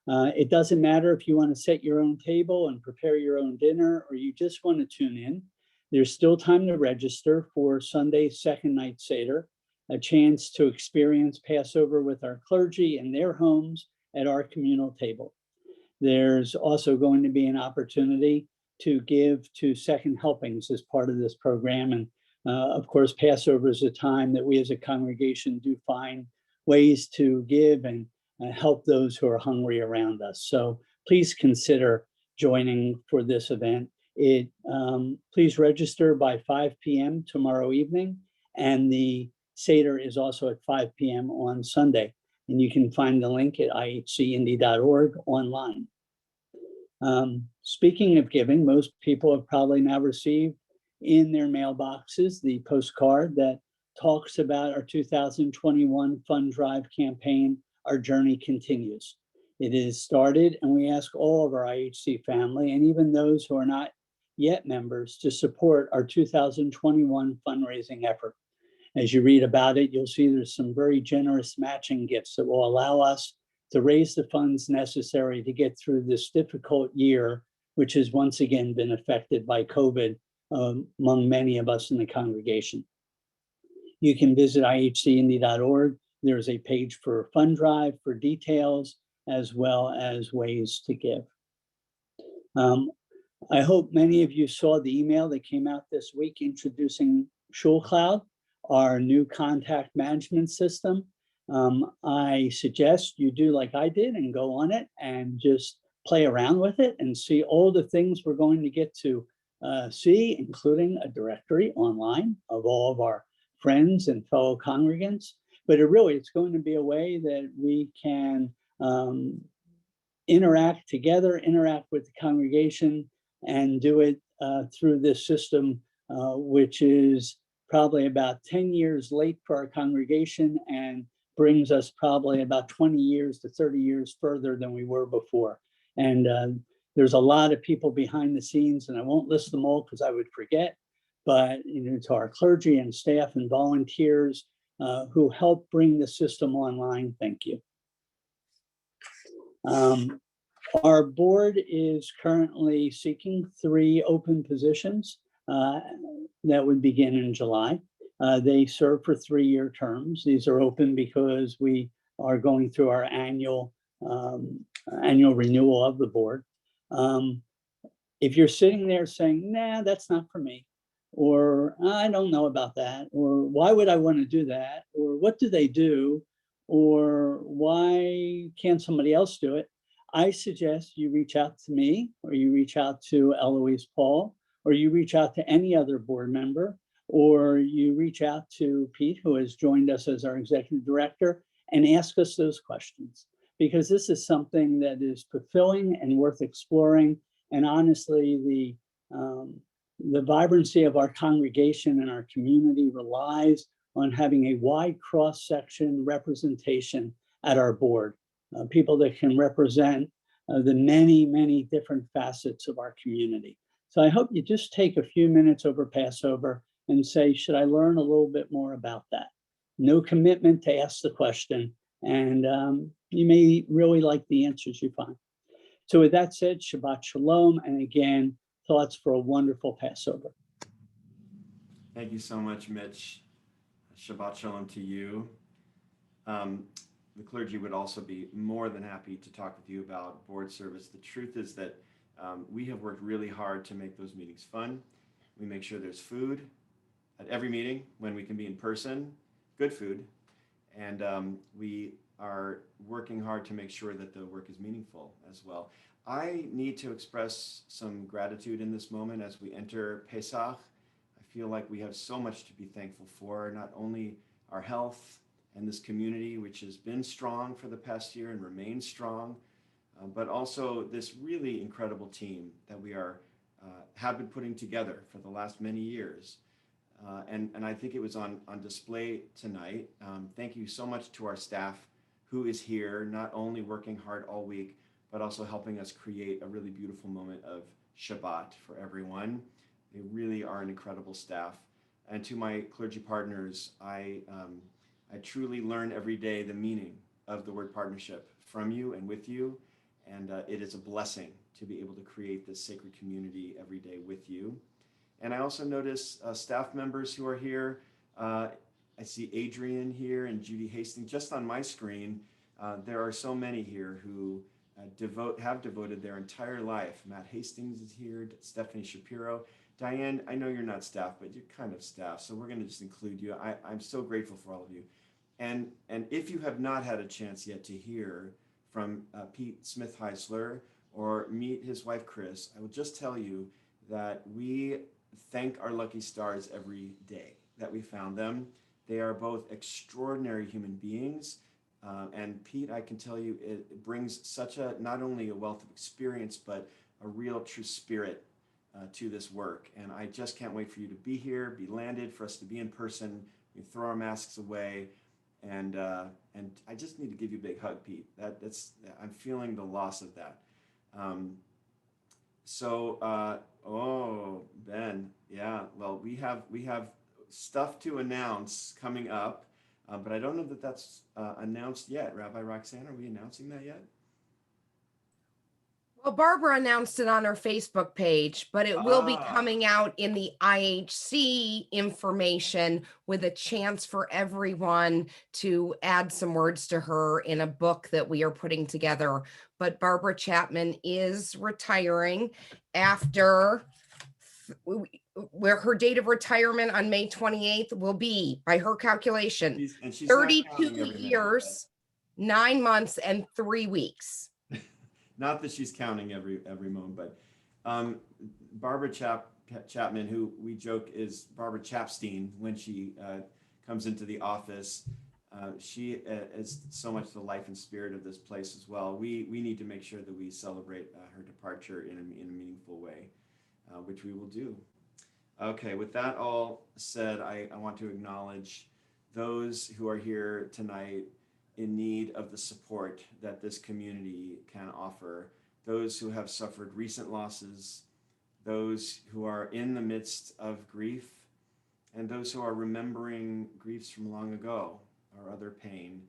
It doesn't matter if you want to set your own table and prepare your own dinner, or you just want to tune in. There's still time to register for Sunday's second night Seder, a chance to experience Passover with our clergy in their homes at our communal table. There's also going to be an opportunity to give to second helpings as part of this program. And of course, Passover is a time that we as a congregation do find ways to give and help those who are hungry around us. So please consider joining for this event. Please register by 5 p.m. tomorrow evening, and the Seder is also at 5 p.m. on Sunday. And you can find the link at ihcindy.org online. Speaking of giving, most people have probably now received in their mailboxes the postcard that talks about our 2021 Fund Drive campaign, Our Journey Continues. It is started, and we ask all of our IHC family, and even those who are not yet members, to support our 2021 fundraising effort. As you read about it, you'll see there's some very generous matching gifts that will allow us to raise the funds necessary to get through this difficult year, which has once again been affected by COVID among many of us in the congregation. You can visit ihcindy.org. There's a page for Fund Drive for details, as well as ways to give. I hope many of you saw the email that came out this week introducing ShulCloud, our new contact management system. I suggest you do like I did and go on it and just play around with it and see all the things we're going to get to see, including a directory online of all of our friends and fellow congregants. But it's going to be a way that we can interact together, interact with the congregation, and do it through this system, which is probably about 10 years late for our congregation and brings us probably about 20 years to 30 years further than we were before. And there's a lot of people behind the scenes, and I won't list them all because I would forget, but to our clergy and staff and volunteers who help bring the system online, thank you. Our board is currently seeking 3 open positions that would begin in July. They serve for 3-year terms. These are open because we are going through our annual renewal of the board. If you're sitting there saying, nah, that's not for me, or I don't know about that, or why would I want to do that, or what do they do, or why can't somebody else do it, I suggest you reach out to me, or you reach out to Eloise Paul, or you reach out to any other board member, or you reach out to Pete, who has joined us as our executive director, and ask us those questions. Because this is something that is fulfilling and worth exploring. And honestly, the vibrancy of our congregation and our community relies on having a wide cross-section representation at our board. People that can represent the many, many different facets of our community. So I hope you just take a few minutes over Passover and say, should I learn a little bit more about that? No commitment to ask the question, and you may really like the answers you find. So with that said, Shabbat Shalom, and again, thoughts for a wonderful Passover. Thank you so much, Mitch. Shabbat Shalom to you. The clergy would also be more than happy to talk with you about board service. The truth is that we have worked really hard to make those meetings fun. We make sure there's food at every meeting when we can be in person, good food. And we are working hard to make sure that the work is meaningful as well. I need to express some gratitude in this moment as we enter Pesach. I feel like we have so much to be thankful for, not only our health, and this community, which has been strong for the past year and remains strong, but also this really incredible team that we have been putting together for the last many years. And I think it was on display tonight. Thank you so much to our staff who is here, not only working hard all week, but also helping us create a really beautiful moment of Shabbat for everyone. They really are an incredible staff. And to my clergy partners, I truly learn every day the meaning of the word partnership from you and with you. And it is a blessing to be able to create this sacred community every day with you. And I also notice staff members who are here. I see Adrian here and Judy Hastings just on my screen. There are so many here who have devoted their entire life. Matt Hastings is here, Stephanie Shapiro. Diane, I know you're not staff, but you're kind of staff, so we're going to just include you. I'm so grateful for all of you. And if you have not had a chance yet to hear from Pete Smith-Heisler or meet his wife, Chris, I will just tell you that we thank our lucky stars every day that we found them. They are both extraordinary human beings. And Pete, I can tell you, it brings such not only a wealth of experience, but a real true spirit to this work. And I just can't wait for you to be here, be landed, for us to be in person. We throw our masks away. And I just need to give you a big hug, Pete. I'm feeling the loss of that. Ben, yeah, well, we have stuff to announce coming up, but I don't know that that's announced yet. Rabbi Roxanne, are we announcing that yet? Well, Barbara announced it on her Facebook page, but it will be coming out in the IHC information with a chance for everyone to add some words to her in a book that we are putting together. But Barbara Chapman is retiring after where her date of retirement on May 28th will be, by her calculation, she's 32 years, 9 months, and 3 weeks. Not that she's counting every moment, but Barbara Chapman, who we joke is Barbara Chapstein when she comes into the office, she is so much the life and spirit of this place as well. We need to make sure that we celebrate her departure in a meaningful way, which we will do. Okay, with that all said, I want to acknowledge those who are here tonight in need of the support that this community can offer, those who have suffered recent losses, those who are in the midst of grief, and those who are remembering griefs from long ago or other pain,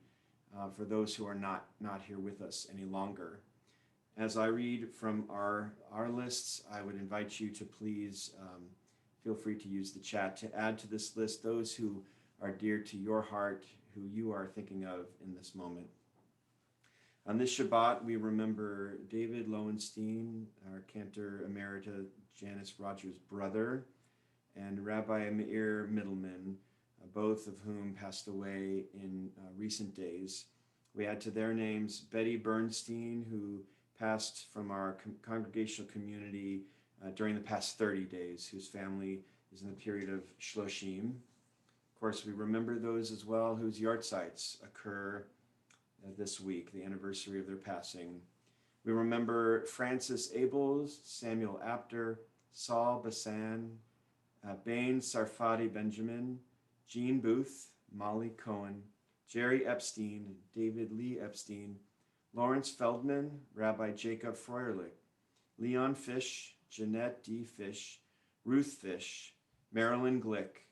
for those who are not here with us any longer. As I read from our lists, I would invite you to please feel free to use the chat to add to this list those who are dear to your heart, who you are thinking of in this moment. On this Shabbat, we remember David Lowenstein, our Cantor Emerita Janice Rogers' brother, and Rabbi Meir Middleman, both of whom passed away in recent days. We add to their names Betty Bernstein, who passed from our congregational community during the past 30 days, whose family is in the period of Shloshim. Of course, we remember those as well whose yahrzeits occur this week, the anniversary of their passing. We remember Francis Abels, Samuel Apter, Saul Bassan, Bain Sarfati Benjamin, Jean Booth, Molly Cohen, Jerry Epstein, David Lee Epstein, Lawrence Feldman, Rabbi Jacob Freuerlich, Leon Fish, Jeanette D. Fish, Ruth Fish, Marilyn Glick,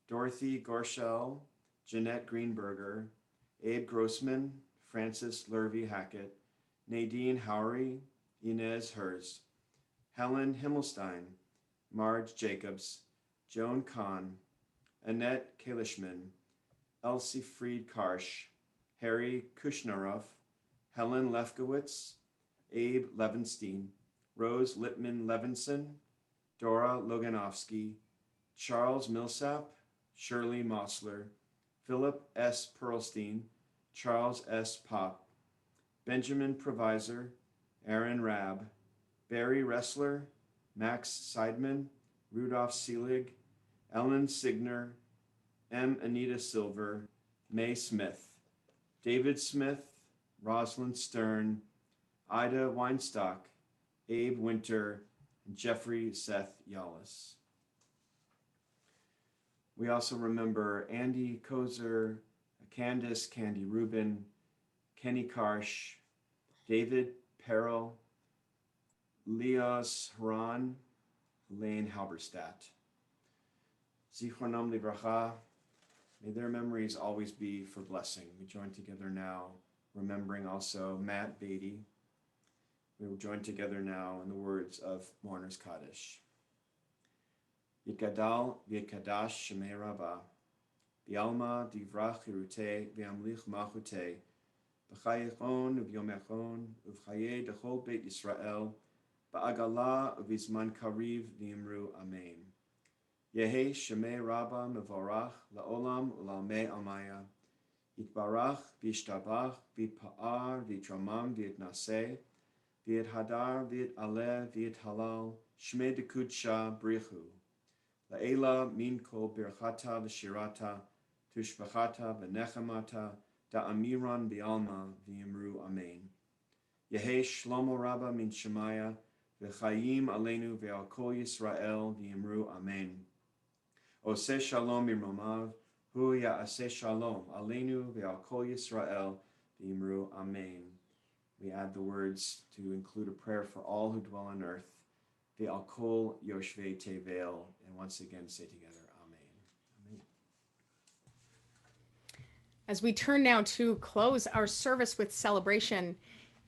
Dorothy Gorshell, Jeanette Greenberger, Abe Grossman, Francis Lurvy Hackett, Nadine Howery, Inez Hers, Helen Himmelstein, Marge Jacobs, Joan Kahn, Annette Kalishman, Elsie Fried Karsh, Harry Kushnaroff, Helen Lefkowitz, Abe Levenstein, Rose Lippman Levinson, Dora Loganovsky, Charles Millsap, Shirley Mossler, Philip S. Perlstein, Charles S. Pop, Benjamin Provisor, Aaron Rabb, Barry Ressler, Max Seidman, Rudolph Seelig, Ellen Signer, M. Anita Silver, May Smith, David Smith, Rosalind Stern, Ida Weinstock, Abe Winter, and Jeffrey Seth Yallis. We also remember Andy Kozer, Candace Candy Rubin, Kenny Karsh, David Perrell, Leos Haran, Lane Halberstadt. Zichronam Livracha, may their memories always be for blessing. We join together now, remembering also Matt Beatty. We will join together now in the words of Mourner's Kaddish. Yikadal v'yikadash shemei Rabbah, v'yalma divrach hirute v'yamlich machute, b'chayechon v'yomechon uv'chaye dechol beit Yisrael, ba'agala uv'izman kariv v'yimru amen. Yehi shemei Rabbah mevorach la'olam u'la'mei amaya, yitbarach v'yishtabach v'yitpa'ar v'yitramam v'yitnaseh, v'yithadar v'yit'aleh v'yithalal, shmei dekudsha brichu. La'ela min kol birchata v'shirata, tushbachata v'nechamata, da'amiran bi'alma v'yimru amen. Yehi shlomo rabba min shemaya, v'chayim aleinu v'al kol Yisrael v'yimru amen. Oseh shalom mirmomav, hu ya'aseh shalom aleinu v'al kol Yisrael v'yimru amen. We add the words to include a prayer for all who dwell on earth, v'al kol yoshvei tevel, and once again say together, amen. Amen. As we turn now to close our service with celebration,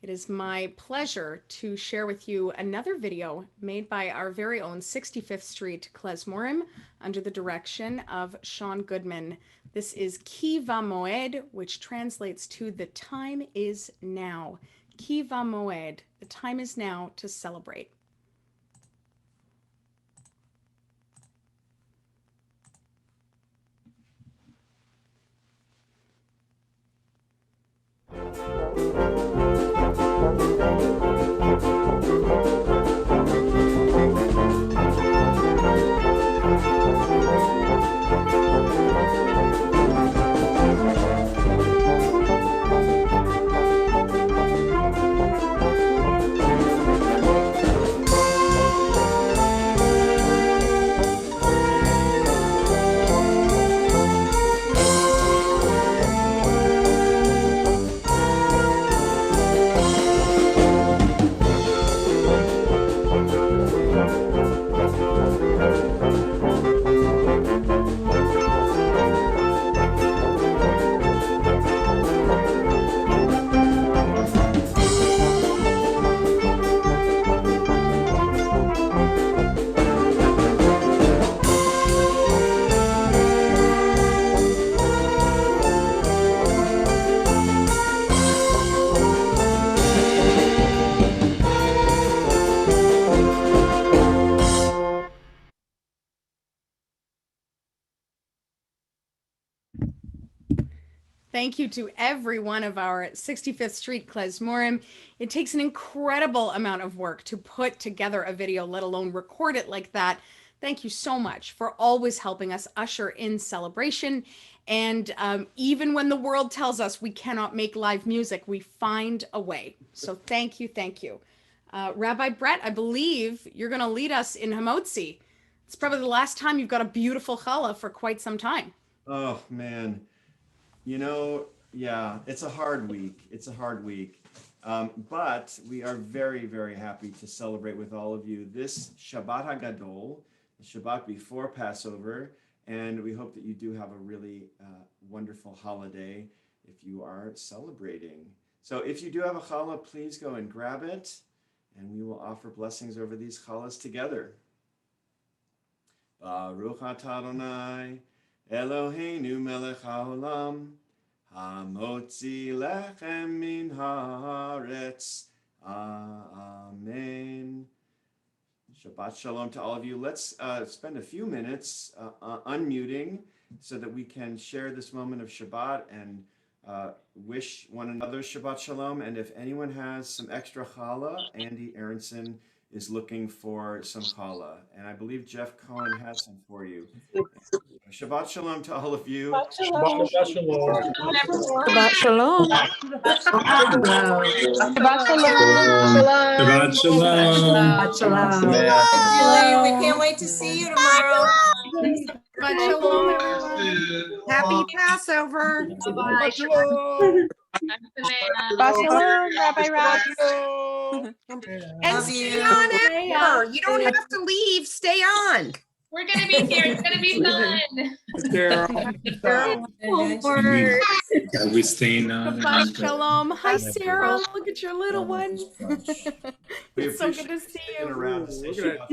it is my pleasure to share with you another video made by our very own 65th Street Klezmorim under the direction of Sean Goodman. This is Ki Vamoed, which translates to the time is now. Ki Vamoed, the time is now to celebrate. Thank you to every one of our 65th Street Klezmorim. It takes an incredible amount of work to put together a video, let alone record it like that. Thank you so much for always helping us usher in celebration. And even when the world tells us we cannot make live music, we find a way. So thank you, thank you. Rabbi Brett, I believe you're going to lead us in Hamotzi. It's probably the last time you've got a beautiful challah for quite some time. Oh, man. You know, yeah, it's a hard week. It's a hard week. But we are very, very happy to celebrate with all of you this Shabbat HaGadol, the Shabbat before Passover. And we hope that you do have a really wonderful holiday if you are celebrating. So if you do have a challah, please go and grab it. And we will offer blessings over these challahs together. Baruch atah Adonai, Eloheinu melech haolam, hamotzi lechem min haaretz. Amen. Shabbat shalom to all of you. Let's spend a few minutes unmuting so that we can share this moment of Shabbat and wish one another Shabbat shalom. And if anyone has some extra challah, Andy Aronson is looking for some challah. And I believe Jeff Cohen has some for you. Shabbat Shalom to all of you. Shabbat shalom. Shabbat shalom. Shabbat shalom. Shabbat shalom. Julie, we can't wait to see you tomorrow. Shabbat shalom, everyone. Happy Passover. Shabbat shalom, Rabbi Rob. And Love stay you. on after. You don't have to leave. Stay on. We're gonna be here. It's gonna be fun. Are we staying on? Shabbat shalom. Hi, Sarah. Look at your little one. We It's so appreciate good to see sticking you. around to say Shabbat.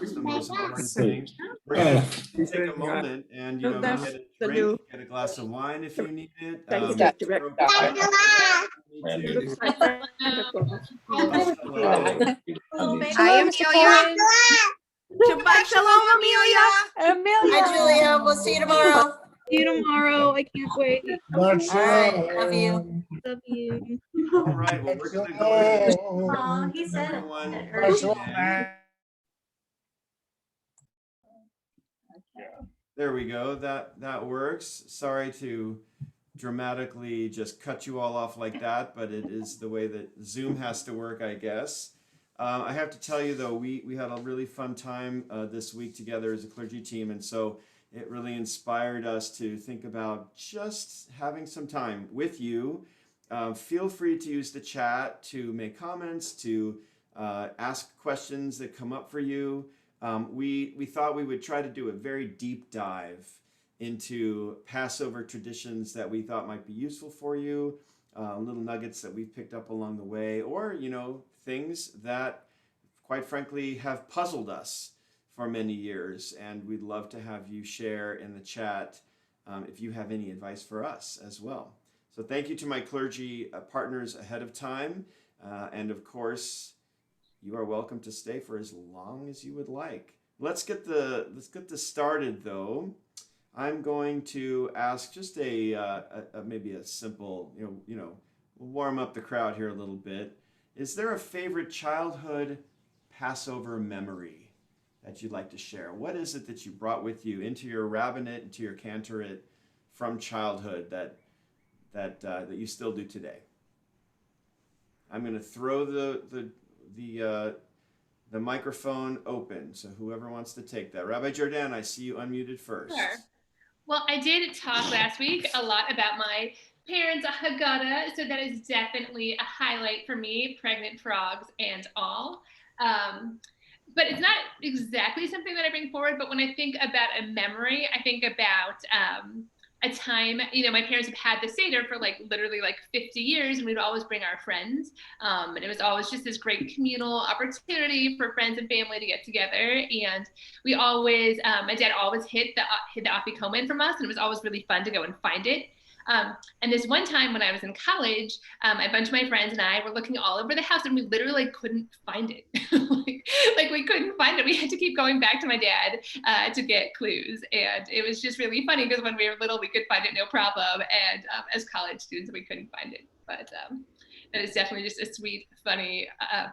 It's the most important thing. We're gonna take a moment and go ahead and drink, get a glass of wine if you need it. Hi, Amelia. Shabbat shalom, Amelia. Hi, Julia. We'll see you tomorrow. See you tomorrow. I can't wait. All right. Love you. Love you. All right, well, we're gonna go ahead Aw, he said it. everyone. It hurts. There we go. That works. Sorry to dramatically just cut you all off like that, but it is the way that Zoom has to work, I guess. I have to tell you though, we had a really fun time this week together as a clergy team, and so it really inspired us to think about just having some time with you. Feel free to use the chat to make comments, to ask questions that come up for you. We thought we would try to do a very deep dive into Passover traditions that we thought might be useful for you, little nuggets that we've picked up along the way, or, things that, quite frankly, have puzzled us for many years. And we'd love to have you share in the chat if you have any advice for us as well. So thank you to my clergy partners ahead of time. And of course, you are welcome to stay for as long as you would like. Let's get this started though. I'm going to ask just maybe a simple, we'll warm up the crowd here a little bit. Is there a favorite childhood Passover memory that you'd like to share? What is it that you brought with you into your rabbinate, into your cantorate from childhood that you still do today? I'm going to throw the microphone open, so whoever wants to take that. Rabbi Jordan, I see you unmuted first. Sure. Well, I did talk last week a lot about my parents' Haggadah, so that is definitely a highlight for me, pregnant frogs and all. But it's not exactly something that I bring forward, but when I think about a memory, I think about a time, my parents have had the Seder for literally 50 years, and we'd always bring our friends. And it was always just this great communal opportunity for friends and family to get together. And we always, my dad always hid the afikomen from us, and it was always really fun to go and find it. And this one time when I was in college, a bunch of my friends and I were looking all over the house, and we literally couldn't find it. We couldn't find it. We had to keep going back to my dad to get clues. And it was just really funny because when we were little, we could find it no problem. And as college students, we couldn't find it. But that is definitely just a sweet, funny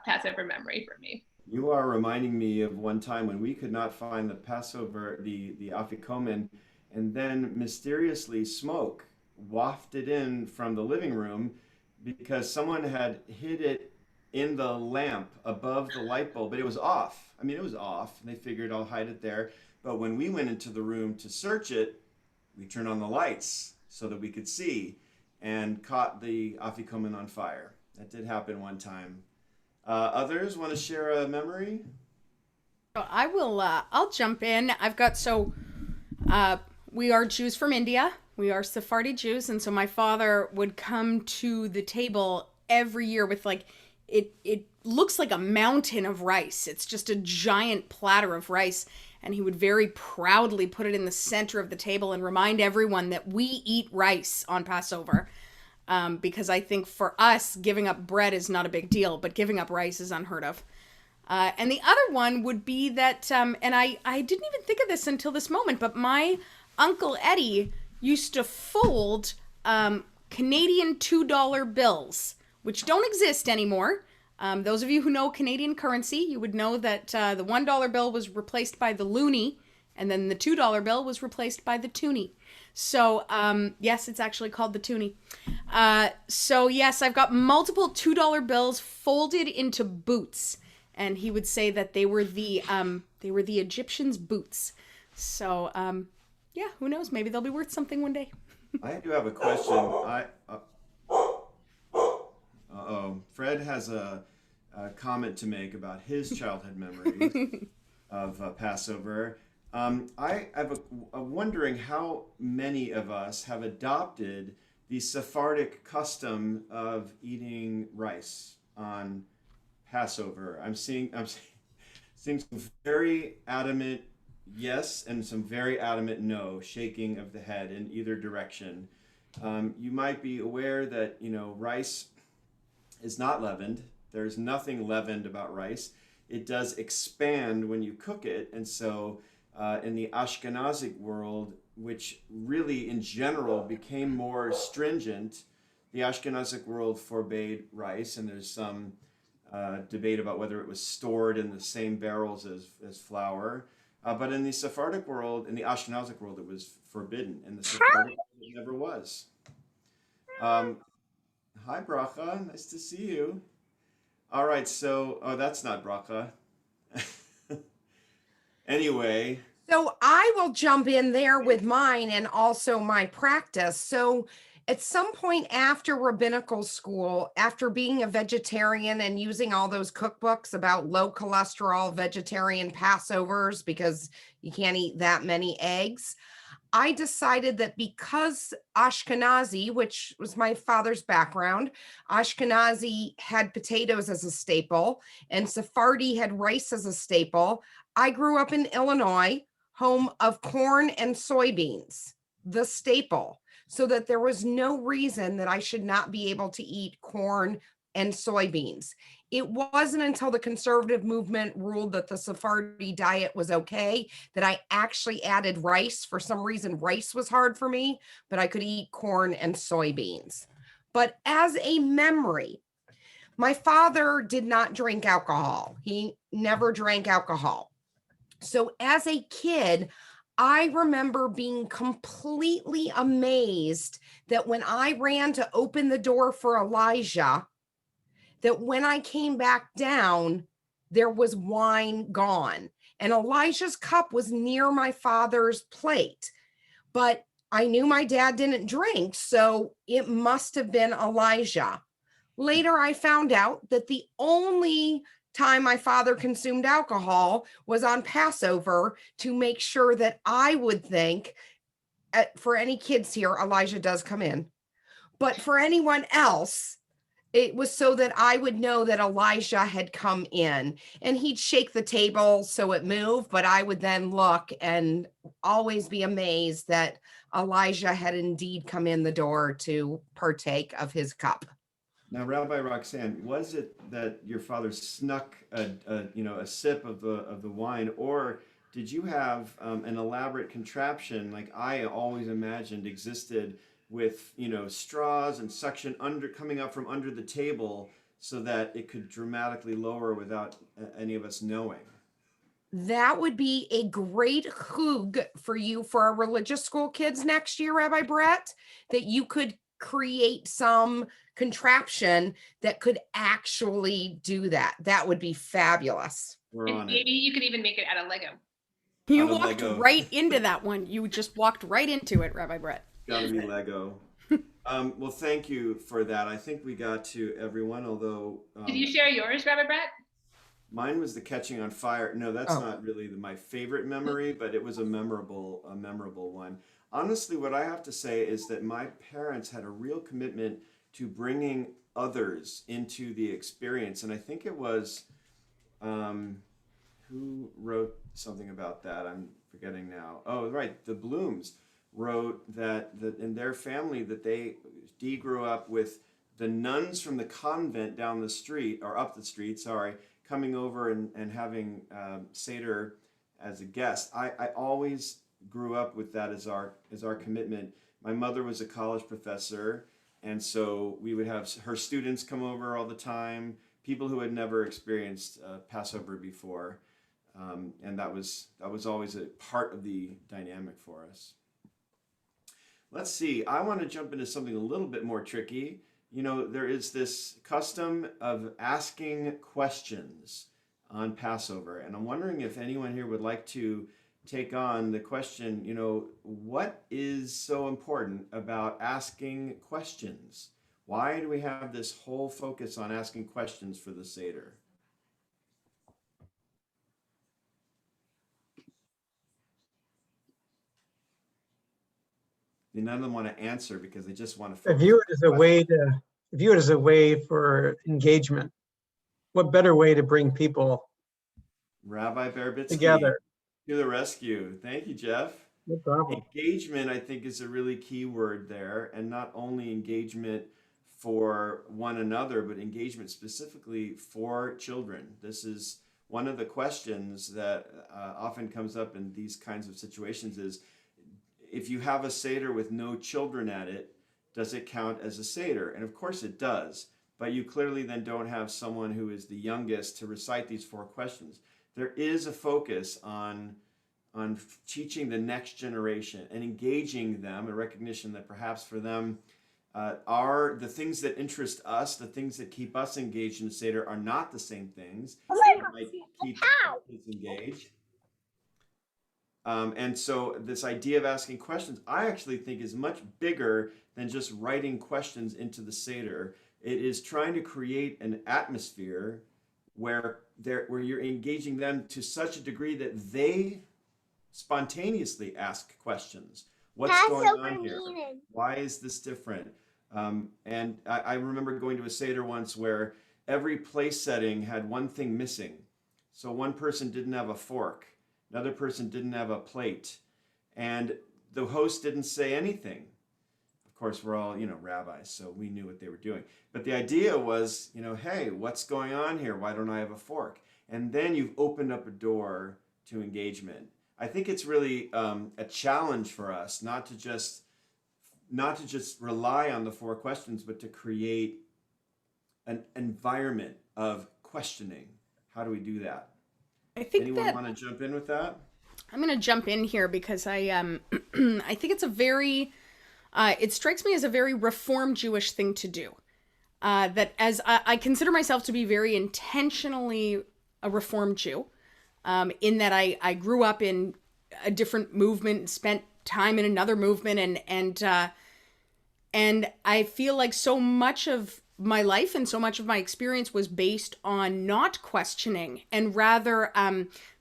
Passover memory for me. You are reminding me of one time when we could not find the Passover, the afikomen, and then mysteriously smoke wafted in from the living room because someone had hid it in the lamp above the light bulb, but it was off. I mean, it was off, and they figured I'll hide it there. But when we went into the room to search it, we turned on the lights so that we could see and caught the afikomen on fire. That did happen one time. Others want to share a memory? I will, I'll jump in. We are Jews from India. We are Sephardi Jews. And so my father would come to the table every year with it looks like a mountain of rice. It's just a giant platter of rice. And he would very proudly put it in the center of the table and remind everyone that we eat rice on Passover. Because I think for us, giving up bread is not a big deal, but giving up rice is unheard of. And the other one would be that, and I didn't even think of this until this moment, but my Uncle Eddie used to fold Canadian $2 bills, which don't exist anymore. Those of you who know Canadian currency, you would know that the $1 bill was replaced by the loonie, and then the $2 bill was replaced by the toonie. So, yes, it's actually called the toonie. So, yes, I've got multiple $2 bills folded into boots, and he would say that they were the Egyptians' boots. So, yeah, who knows? Maybe they'll be worth something one day. I do have a question. Fred has a comment to make about his childhood memories of Passover. I'm wondering how many of us have adopted the Sephardic custom of eating rice on Passover. I'm seeing some very adamant yes and some very adamant no, shaking of the head in either direction. You might be aware that rice is not leavened. There's nothing leavened about rice. It does expand when you cook it, and so in the Ashkenazic world, which really in general became more stringent, the Ashkenazic world forbade rice, and there's some debate about whether it was stored in the same barrels as flour. But in the Sephardic world, in the Ashkenazic world, it was forbidden. In the Sephardic world, it never was. Hi, Bracha. Nice to see you. All right, so, that's not Bracha. Anyway. So I will jump in there with mine and also my practice. So at some point after rabbinical school, after being a vegetarian and using all those cookbooks about low cholesterol vegetarian Passovers because you can't eat that many eggs, I decided that because Ashkenazi, which was my father's background, Ashkenazi had potatoes as a staple and Sephardi had rice as a staple. I grew up in Illinois, home of corn and soybeans, the staple, so that there was no reason that I should not be able to eat corn and soybeans. It wasn't until the conservative movement ruled that the Sephardi diet was okay that I actually added rice. For some reason, rice was hard for me, but I could eat corn and soybeans. But as a memory, my father did not drink alcohol. He never drank alcohol. So as a kid, I remember being completely amazed that when I ran to open the door for Elijah, that when I came back down, there was wine gone. And Elijah's cup was near my father's plate. But I knew my dad didn't drink, so it must have been Elijah. Later, I found out that the only time my father consumed alcohol was on Passover to make sure that I would think, for any kids here, Elijah does come in. But for anyone else, it was so that I would know that Elijah had come in, and he'd shake the table so it moved, but I would then look and always be amazed that Elijah had indeed come in the door to partake of his cup. Now, Rabbi Roxanne, was it that your father snuck a sip of the wine, or did you have an elaborate contraption like I always imagined existed with straws and suction coming up from under the table so that it could dramatically lower without any of us knowing? That would be a great hug for you for our religious school kids next year, Rabbi Brett, that you could create some contraption that could actually do that. That would be fabulous. And maybe you could even make it out of Lego. You walked right into that one. You just walked right into it, Rabbi Brett. Gotta be Lego. Well, thank you for that. I think we got to everyone, although... Did you share yours, Rabbi Brett? Mine was the catching on fire. No, that's not really my favorite memory, but it was a memorable one. Honestly, what I have to say is that my parents had a real commitment to bringing others into the experience. And I think it was, who wrote something about that? I'm forgetting now. Oh, right. The Blooms wrote that in their family Dee grew up with the nuns from the convent down the street, or up the street, sorry, coming over and having Seder as a guest. I always grew up with that as our commitment. My mother was a college professor, and so we would have her students come over all the time. people who had never experienced Passover before. And that was always a part of the dynamic for us. Let's see, I want to jump into something a little bit more tricky. You know, there is this custom of asking questions on Passover. And I'm wondering if anyone here would like to take on the question, you know, what is so important about asking questions? Why do we have this whole focus on asking questions for the Seder? None of them want to answer because they just want to I view it as a way to view it as a way for engagement. What better way to bring people Rabbi Berbitsky together? To the rescue. Thank you, Jeff. No problem. Engagement, I think, is a really key word there, and not only engagement for one another, but engagement specifically for children. This is one of the questions that often comes up in these kinds of situations is, if you have a Seder with no children at it, does it count as a Seder? And of course it does, but you clearly then don't have someone who is the youngest to recite these 4 questions. There is a focus on teaching the next generation and engaging them, a recognition that perhaps for them are the things that interest us, the things that keep us engaged in the Seder are not the same things that might keep kids engaged. And so this idea of asking questions, I actually think is much bigger than just writing questions into the Seder. It is trying to create an atmosphere where you're engaging them to such a degree that they spontaneously ask questions. What's going on here? Why is this different? And I remember going to a Seder once where every place setting had one thing missing. So one person didn't have a fork. Another person didn't have a plate, and the host didn't say anything. Of course, we're all, rabbis, so we knew what they were doing. But the idea was, hey, what's going on here? Why don't I have a fork? And then you've opened up a door to engagement. I think it's really a challenge for us not to just rely on the 4 questions, but to create an environment of questioning. How do we do that? I think anyone want to jump in with that? I'm going to jump in here because I I think it's a very it strikes me as a very Reform Jewish thing to do. That as I consider myself to be very intentionally a Reform Jew, in that I grew up in a different movement, spent time in another movement, and I feel like so much of my life and so much of my experience was based on not questioning, and rather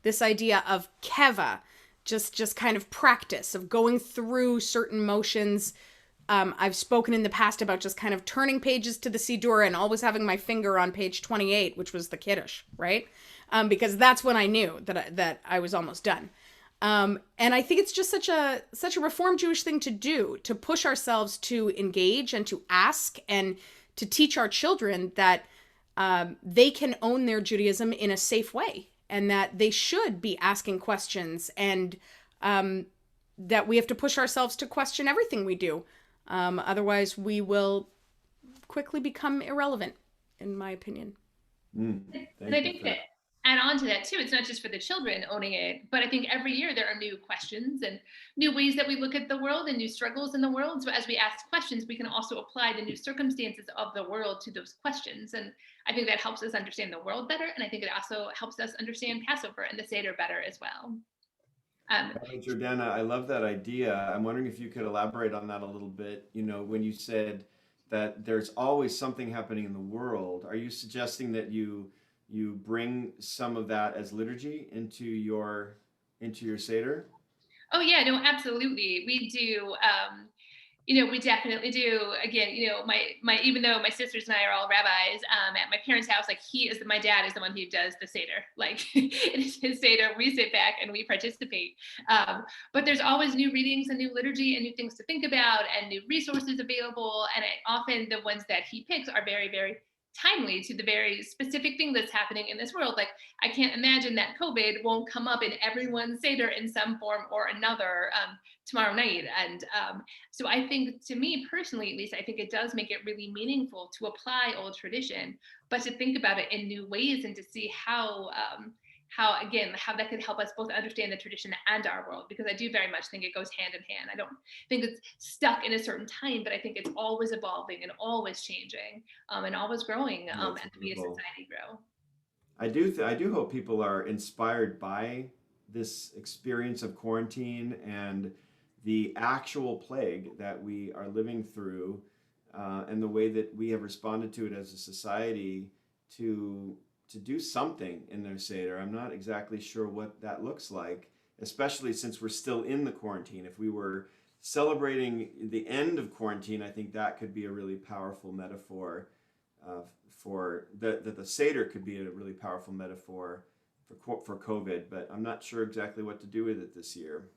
this idea of keva, just kind of practice of going through certain motions. I've spoken in the past about just kind of turning pages to the Siddur and always having my finger on page 28, which was the Kiddush, right? Because that's when I knew that I was almost done. And I think it's just such a Reform Jewish thing to do, to push ourselves to engage and to ask and to teach our children that they can own their Judaism in a safe way, and that they should be asking questions, and that we have to push ourselves to question everything we do. Otherwise, we will quickly become irrelevant, in my opinion. And I think that add on to that too, it's not just for the children owning it, but I think every year there are new questions and new ways that we look at the world and new struggles in the world. So as we ask questions, we can also apply the new circumstances of the world to those questions. And I think that helps us understand the world better. And I think it also helps us understand Passover and the Seder better as well. Jordana, I love that idea. I'm wondering if you could elaborate on that a little bit. When you said that there's always something happening in the world, are you suggesting that you bring some of that as liturgy into your Seder? Oh yeah, no, absolutely. We do. We definitely do. Again, my even though my sisters and I are all rabbis, at my parents' house, like my dad is the one who does the Seder. Like it is his Seder. We sit back and we participate. But there's always new readings and new liturgy and new things to think about and new resources available. And often the ones that he picks are very, very timely to the very specific thing that's happening in this world. Like I can't imagine that COVID won't come up in everyone's Seder in some form or another tomorrow night. And so I think, to me personally, at least, I think it does make it really meaningful to apply old tradition, but to think about it in new ways and to see how that could help us both understand the tradition and our world, because I do very much think it goes hand in hand. I don't think it's stuck in a certain time, but I think it's always evolving and always changing, and always growing, as we as society grow. I do hope people are inspired by this experience of quarantine and the actual plague that we are living through, and the way that we have responded to it as a society to do something in their Seder. I'm not exactly sure what that looks like, especially since we're still in the quarantine. If we were celebrating the end of quarantine, I think that could be a really powerful metaphor for the Seder could be a really powerful metaphor for COVID, but I'm not sure exactly what to do with it this year.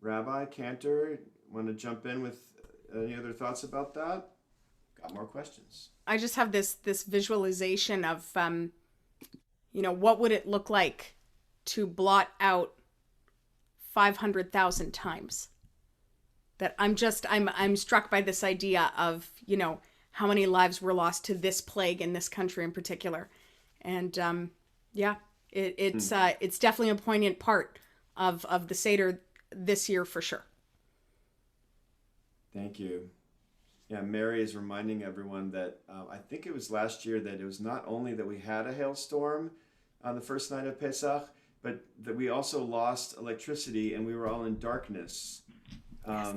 Rabbi Cantor, want to jump in with any other thoughts about that? Got more questions. I just have this visualization of, what would it look like to blot out 500,000 times? That I'm struck by this idea of, how many lives were lost to this plague in this country in particular. And it's definitely a poignant part of the Seder this year for sure. Thank you. Yeah, Mary is reminding everyone that I think it was last year that it was not only that we had a hailstorm on the first night of Pesach, but that we also lost electricity and we were all in darkness. Yes.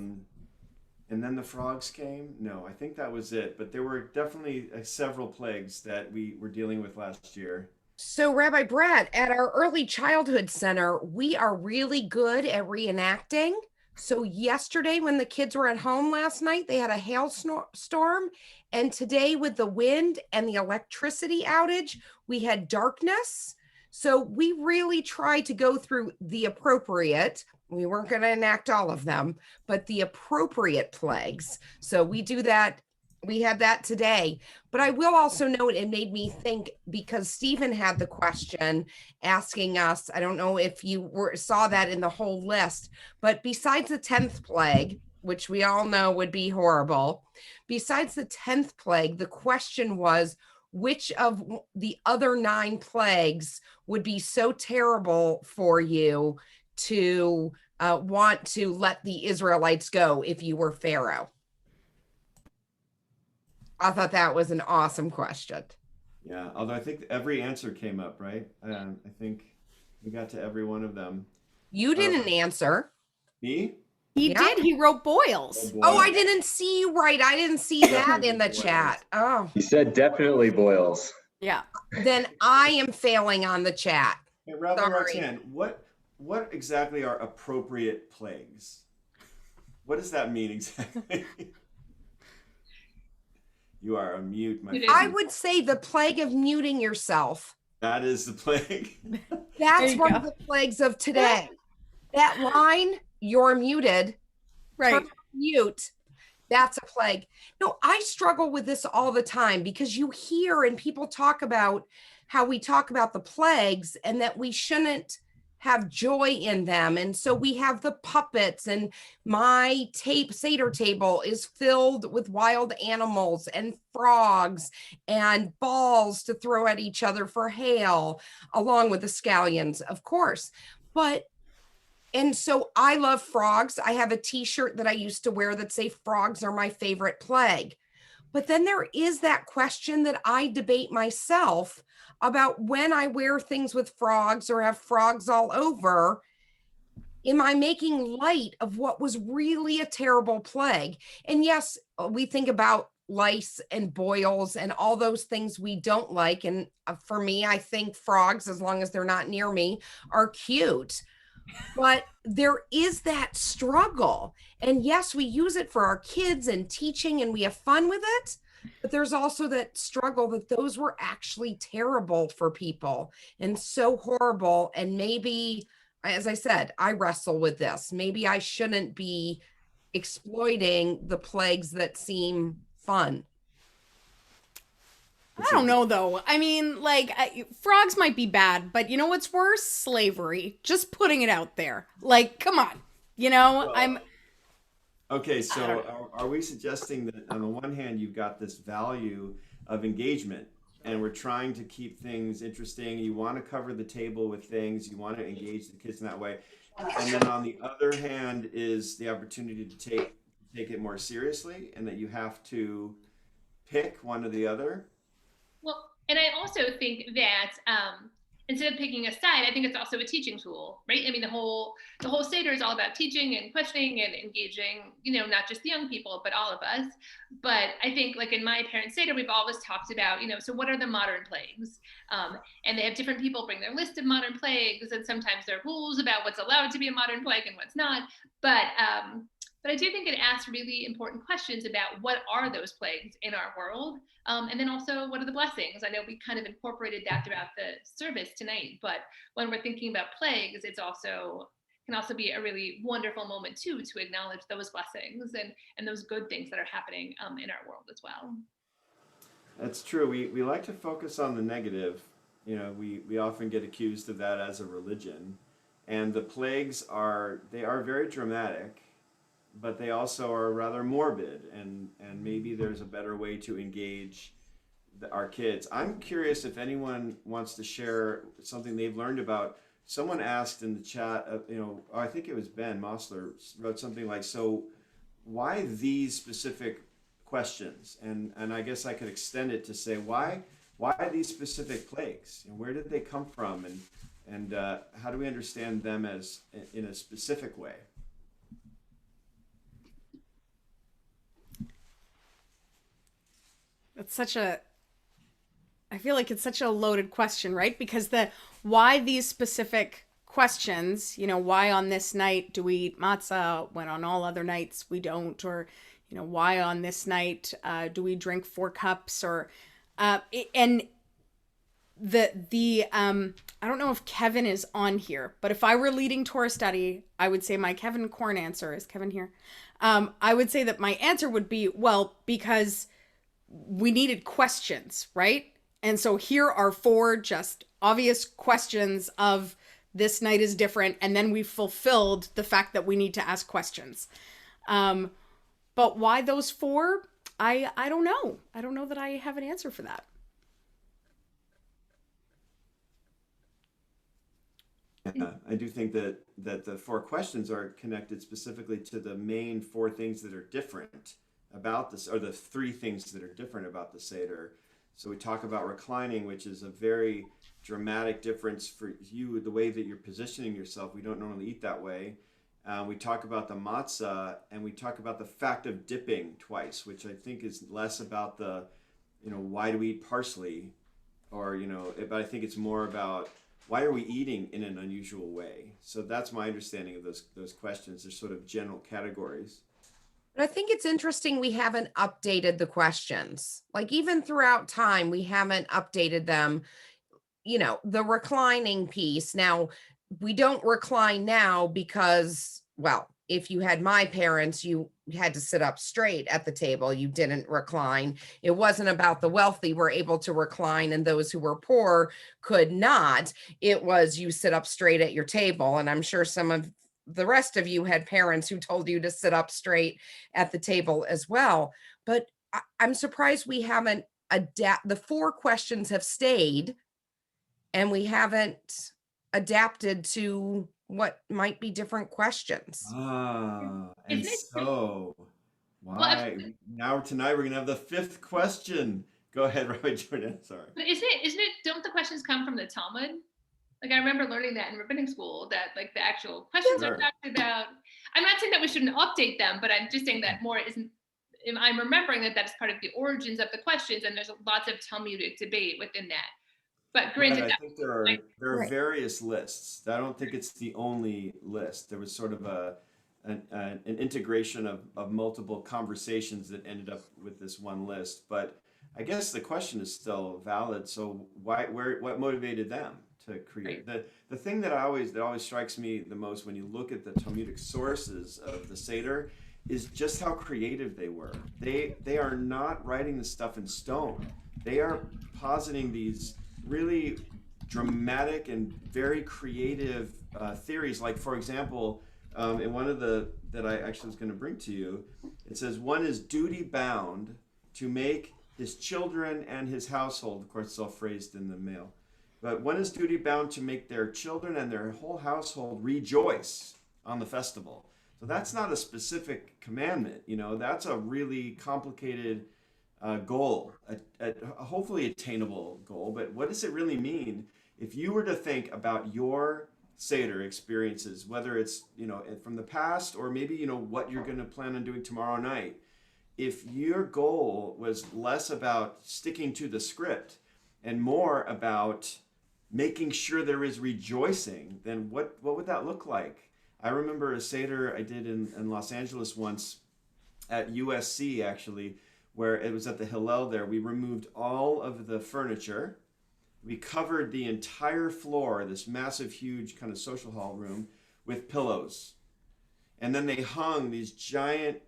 And then the frogs came? No, I think that was it. But there were definitely several plagues that we were dealing with last year. So Rabbi Brett, at our early childhood center, we are really good at reenacting. So yesterday when the kids were at home last night, they had a hailstorm. And today with the wind and the electricity outage, we had darkness. So we really tried to go through the appropriate, we weren't going to enact all of them, but the appropriate plagues. So we do that. We had that today. But I will also note, it made me think, because Stephen had the question asking us, I don't know if you saw that in the whole list, but besides the 10th plague, which we all know would be horrible, besides the 10th plague, the question was, which of the other 9 plagues would be so terrible for you to want to let the Israelites go if you were Pharaoh? I thought that was an awesome question. Yeah, although I think every answer came up, right? I think we got to every one of them. You didn't answer. Me? He did. He wrote boils. Oh, I didn't see you right. I didn't see that in the chat. Oh. He said definitely boils. Yeah. Then I am failing on the chat. Hey, Rabbi Roxanne, what exactly are appropriate plagues? What does that mean exactly? You are on mute, my friend. I would say the plague of muting yourself. That is the plague. That's one of the plagues of today. That line, you're muted, right? Mute. That's a plague. No, I struggle with this all the time, because you hear and people talk about how we talk about the plagues and that we shouldn't have joy in them. And so we have the puppets, and my Seder table is filled with wild animals and frogs and balls to throw at each other for hail, along with the scallions, of course. And so I love frogs. I have a t-shirt that I used to wear that say frogs are my favorite plague. But then there is that question that I debate myself about, when I wear things with frogs or have frogs all over, am I making light of what was really a terrible plague? And yes, we think about lice and boils and all those things we don't like. And for me, I think frogs, as long as they're not near me, are cute. But there is that struggle. And yes, we use it for our kids and teaching, and we have fun with it. But there's also that struggle that those were actually terrible for people and so horrible. And maybe, as I said, I wrestle with this. Maybe I shouldn't be exploiting the plagues that seem fun. I don't know though. I mean, like frogs might be bad, but you know what's worse? Slavery. Just putting it out there. Like, come on. You know, Well, okay, so are we suggesting that on the one hand, you've got this value of engagement, and we're trying to keep things interesting. You want to cover the table with things, you want to engage the kids in that way. And then on the other hand is the opportunity to take it more seriously, and that you have to pick one or the other. Well, and I also think that instead of picking a side, I think it's also a teaching tool, right? I mean, the whole Seder is all about teaching and questioning and engaging, not just the young people, but all of us. But I think, like in my parents' Seder, we've always talked about, so what are the modern plagues? And they have different people bring their list of modern plagues, and sometimes there are rules about what's allowed to be a modern plague and what's not. But I do think it asks really important questions about what are those plagues in our world, and then also what are the blessings. I know we kind of incorporated that throughout the service tonight, but when we're thinking about plagues, can also be a really wonderful moment too to acknowledge those blessings and those good things that are happening in our world as well. That's true. We like to focus on the negative. We often get accused of that as a religion. And the plagues are very dramatic, but they also are rather morbid, and maybe there's a better way to engage our kids. I'm curious if anyone wants to share something they've learned about. Someone asked in the chat, I think it was Ben Mosler wrote something like, so why these specific questions? And I guess I could extend it to say, why these specific plagues? And where did they come from? And how do we understand them as in a specific way? I feel like it's such a loaded question, right? Because why these specific questions, why on this night do we eat matzah when on all other nights we don't, or, why on this night do we drink 4 cups, or, and I don't know if Kevin is on here, but if I were leading Torah study, I would say my Kevin Korn answer, is Kevin here? I would say that my answer would be, well, because we needed questions, right? And so here are 4 just obvious questions of this night is different. And then we fulfilled the fact that we need to ask questions. But why those 4? I don't know. I don't know that I have an answer for that. Yeah, I do think that the 4 questions are connected specifically to the main 4 things that are different about this, or the 3 things that are different about the Seder. So we talk about reclining, which is a very dramatic difference for you, the way that you're positioning yourself. We don't normally eat that way. We talk about the matzah, and we talk about the fact of dipping twice, which I think is less about the, why do we eat parsley, or, but I think it's more about why are we eating in an unusual way. So that's my understanding of those questions. They're sort of general categories. But I think it's interesting we haven't updated the questions. Like even throughout time, we haven't updated them. The reclining piece. Now, we don't recline now because, well, if you had my parents, you had to sit up straight at the table. You didn't recline. It wasn't about the wealthy were able to recline and those who were poor could not. It was you sit up straight at your table. And I'm sure some of the rest of you had parents who told you to sit up straight at the table as well. But I'm surprised we haven't the 4 questions have stayed, and we haven't adapted to what might be different questions. And so why now tonight we're gonna have the 5th question. Go ahead, Rabbi Jordan. Sorry. But isn't it? Don't the questions come from the Talmud? Like I remember learning that in rabbinic school, that like the actual questions are talked about. I'm not saying that we shouldn't update them, but I'm just saying that more isn't. I'm remembering that that's part of the origins of the questions, and there's lots of Talmudic debate within that. But granted, I think there are various lists. I don't think it's the only list. There was sort of an integration of multiple conversations that ended up with this one list. But I guess the question is still valid. So what motivated them to create? The thing that always strikes me the most when you look at the Talmudic sources of the Seder is just how creative they were. They are not writing the stuff in stone. they are positing these really dramatic and very creative theories. Like, for example, in one of the that I actually was going to bring to you, it says one is duty bound to make his children and his household. Of course, it's all phrased in the male, but one is duty bound to make their children and their whole household rejoice on the festival. So that's not a specific commandment, you know. That's a really complicated goal, a hopefully attainable goal. But what does it really mean if you were to think about your Seder experiences, whether it's, you know, from the past or maybe, you know, what you're going to plan on doing tomorrow night? If your goal was less about sticking to the script and more about making sure there is rejoicing, then what would that look like? I remember a Seder I did in Los Angeles once at USC, actually, where it was at the Hillel there. We removed all of the furniture. We covered the entire floor, this massive, huge kind of social hall room, with pillows. And then they hung these giant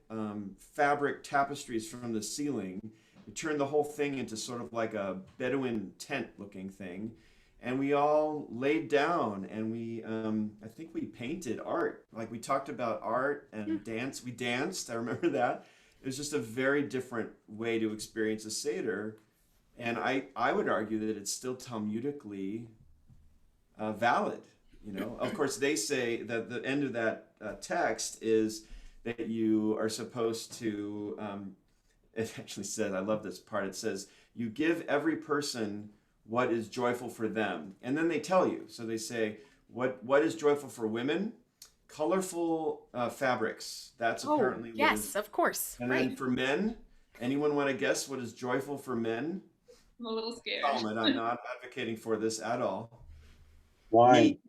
fabric tapestries from the ceiling. We turned the whole thing into sort of like a Bedouin tent looking thing. And we all laid down and we, I think we painted art. Like, we talked about art and dance. We danced, I remember that. It was just a very different way to experience a Seder. And I would argue that it's still Talmudically valid. You know, of course, they say that the end of that text is that you are supposed to, it actually says, I love this part, it says, you give every person what is joyful for them. And then they tell you. So they say, what is joyful for women? Colorful fabrics. That's apparently what yes, is. Of course. And right. then for men, anyone want to guess what is joyful for men? I'm a little scared. I'm not advocating for this at all. Wine. Meat.